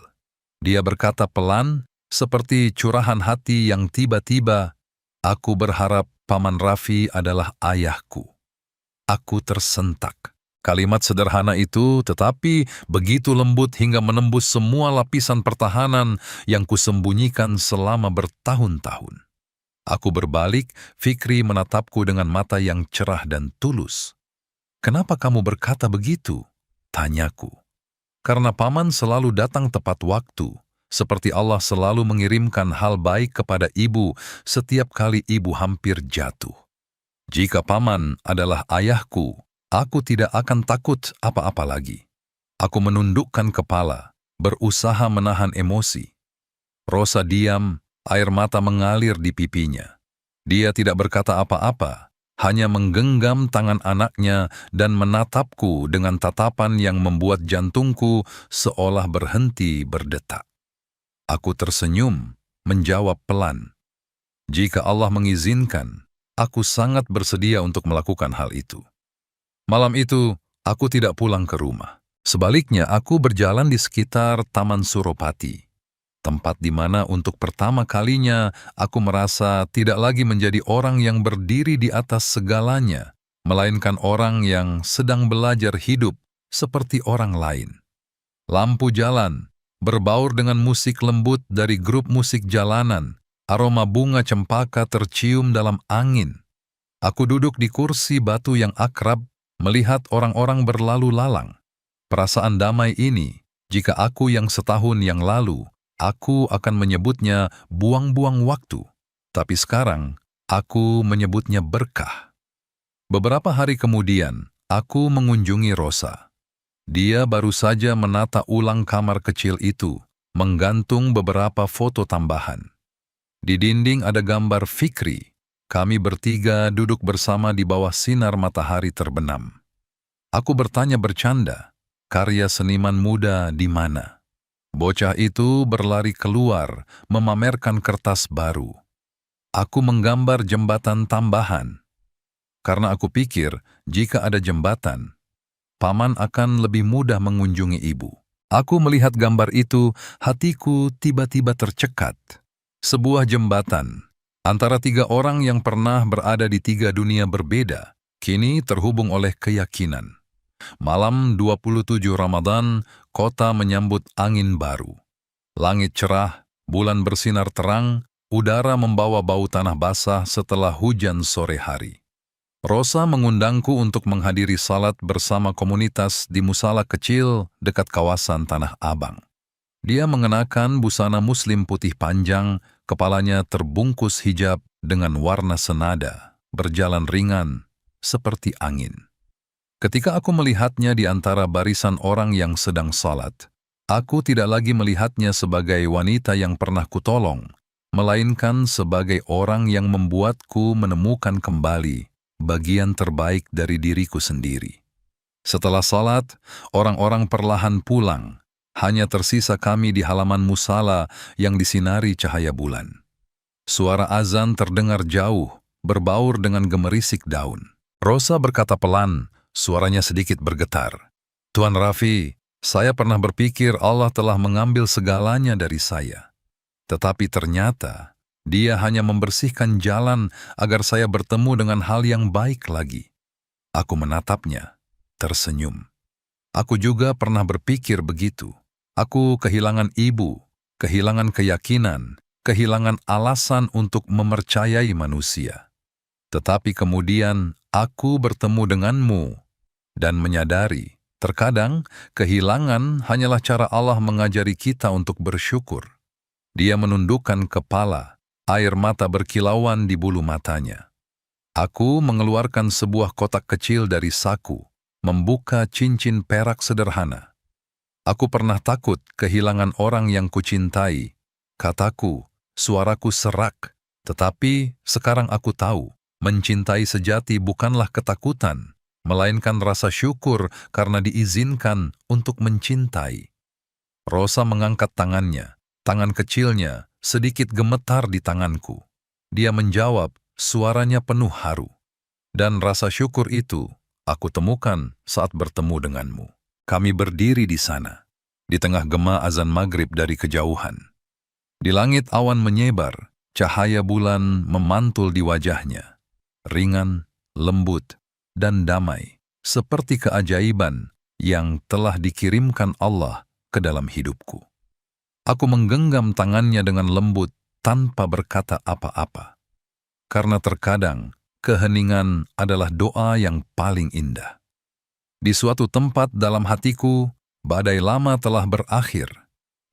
Dia berkata pelan, seperti curahan hati yang tiba-tiba, "Aku berharap Paman Raffi adalah ayahku." Aku tersentak. Kalimat sederhana itu tetapi begitu lembut hingga menembus semua lapisan pertahanan yang kusembunyikan selama bertahun-tahun. Aku berbalik, Fikri menatapku dengan mata yang cerah dan tulus. "Kenapa kamu berkata begitu?" tanyaku. "Karena Paman selalu datang tepat waktu, seperti Allah selalu mengirimkan hal baik kepada ibu setiap kali ibu hampir jatuh. Jika Paman adalah ayahku, aku tidak akan takut apa-apa lagi." Aku menundukkan kepala, berusaha menahan emosi. Rosa diam, air mata mengalir di pipinya. Dia tidak berkata apa-apa, hanya menggenggam tangan anaknya dan menatapku dengan tatapan yang membuat jantungku seolah berhenti berdetak. Aku tersenyum, menjawab pelan, "Jika Allah mengizinkan, aku sangat bersedia untuk melakukan hal itu." Malam itu, aku tidak pulang ke rumah. Sebaliknya, aku berjalan di sekitar Taman Suropati, tempat di mana untuk pertama kalinya aku merasa tidak lagi menjadi orang yang berdiri di atas segalanya, melainkan orang yang sedang belajar hidup seperti orang lain. Lampu jalan, berbaur dengan musik lembut dari grup musik jalanan, aroma bunga cempaka tercium dalam angin. Aku duduk di kursi batu yang akrab, melihat orang-orang berlalu lalang. Perasaan damai ini, jika aku yang setahun yang lalu, aku akan menyebutnya buang-buang waktu. Tapi sekarang, aku menyebutnya berkah. Beberapa hari kemudian, aku mengunjungi Rosa. Dia baru saja menata ulang kamar kecil itu, menggantung beberapa foto tambahan. Di dinding ada gambar Fikri. Kami bertiga duduk bersama di bawah sinar matahari terbenam. Aku bertanya bercanda, karya seniman muda di mana? Bocah itu berlari keluar, memamerkan kertas baru. Aku menggambar jembatan tambahan. Karena aku pikir, jika ada jembatan, paman akan lebih mudah mengunjungi ibu. Aku melihat gambar itu, hatiku tiba-tiba tercekat. Sebuah jembatan antara tiga orang yang pernah berada di tiga dunia berbeda, kini terhubung oleh keyakinan. Malam 27 Ramadan, kota menyambut angin baru. Langit cerah, bulan bersinar terang, udara membawa bau tanah basah setelah hujan sore hari. Rosa mengundangku untuk menghadiri salat bersama komunitas di musala kecil dekat kawasan Tanah Abang. Dia mengenakan busana muslim putih panjang, kepalanya terbungkus hijab dengan warna senada, berjalan ringan, seperti angin. Ketika aku melihatnya di antara barisan orang yang sedang salat, aku tidak lagi melihatnya sebagai wanita yang pernah kutolong, melainkan sebagai orang yang membuatku menemukan kembali bagian terbaik dari diriku sendiri. Setelah salat, orang-orang perlahan pulang. Hanya tersisa kami di halaman musala yang disinari cahaya bulan. Suara azan terdengar jauh, berbaur dengan gemerisik daun. Rosa berkata pelan, suaranya sedikit bergetar. Tuan Raffi, saya pernah berpikir Allah telah mengambil segalanya dari saya. Tetapi ternyata, Dia hanya membersihkan jalan agar saya bertemu dengan hal yang baik lagi. Aku menatapnya, tersenyum. Aku juga pernah berpikir begitu. Aku kehilangan ibu, kehilangan keyakinan, kehilangan alasan untuk mempercayai manusia. Tetapi kemudian aku bertemu denganmu dan menyadari, terkadang kehilangan hanyalah cara Allah mengajari kita untuk bersyukur. Dia menundukkan kepala, air mata berkilauan di bulu matanya. Aku mengeluarkan sebuah kotak kecil dari saku, membuka cincin perak sederhana. Aku pernah takut kehilangan orang yang kucintai. Kataku, suaraku serak. Tetapi sekarang aku tahu, mencintai sejati bukanlah ketakutan, melainkan rasa syukur karena diizinkan untuk mencintai. Rosa mengangkat tangannya, tangan kecilnya sedikit gemetar di tanganku. Dia menjawab, suaranya penuh haru. Dan rasa syukur itu aku temukan saat bertemu denganmu. Kami berdiri di sana, di tengah gema azan maghrib dari kejauhan. Di langit awan menyebar, cahaya bulan memantul di wajahnya. Ringan, lembut, dan damai, seperti keajaiban yang telah dikirimkan Allah ke dalam hidupku. Aku menggenggam tangannya dengan lembut tanpa berkata apa-apa. Karena terkadang, keheningan adalah doa yang paling indah. Di suatu tempat dalam hatiku, badai lama telah berakhir.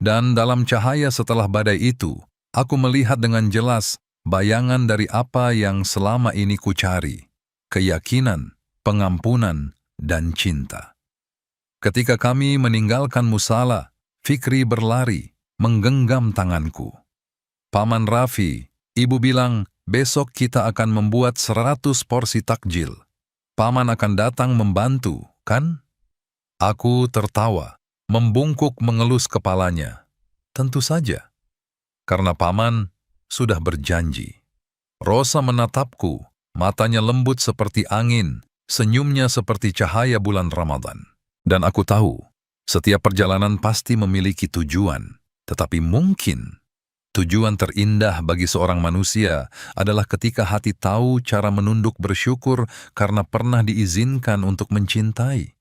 Dan dalam cahaya setelah badai itu, aku melihat dengan jelas bayangan dari apa yang selama ini kucari. Keyakinan, pengampunan, dan cinta. Ketika kami meninggalkan musala, Fikri berlari, menggenggam tanganku. Paman Raffi, ibu bilang, besok kita akan membuat 100 porsi takjil. Paman akan datang membantu, kan? Aku tertawa, membungkuk mengelus kepalanya. Tentu saja, karena paman sudah berjanji. Rosa menatapku, matanya lembut seperti angin, senyumnya seperti cahaya bulan Ramadan. Dan aku tahu, setiap perjalanan pasti memiliki tujuan, tetapi mungkin tujuan terindah bagi seorang manusia adalah ketika hati tahu cara menunduk bersyukur karena pernah diizinkan untuk mencintai.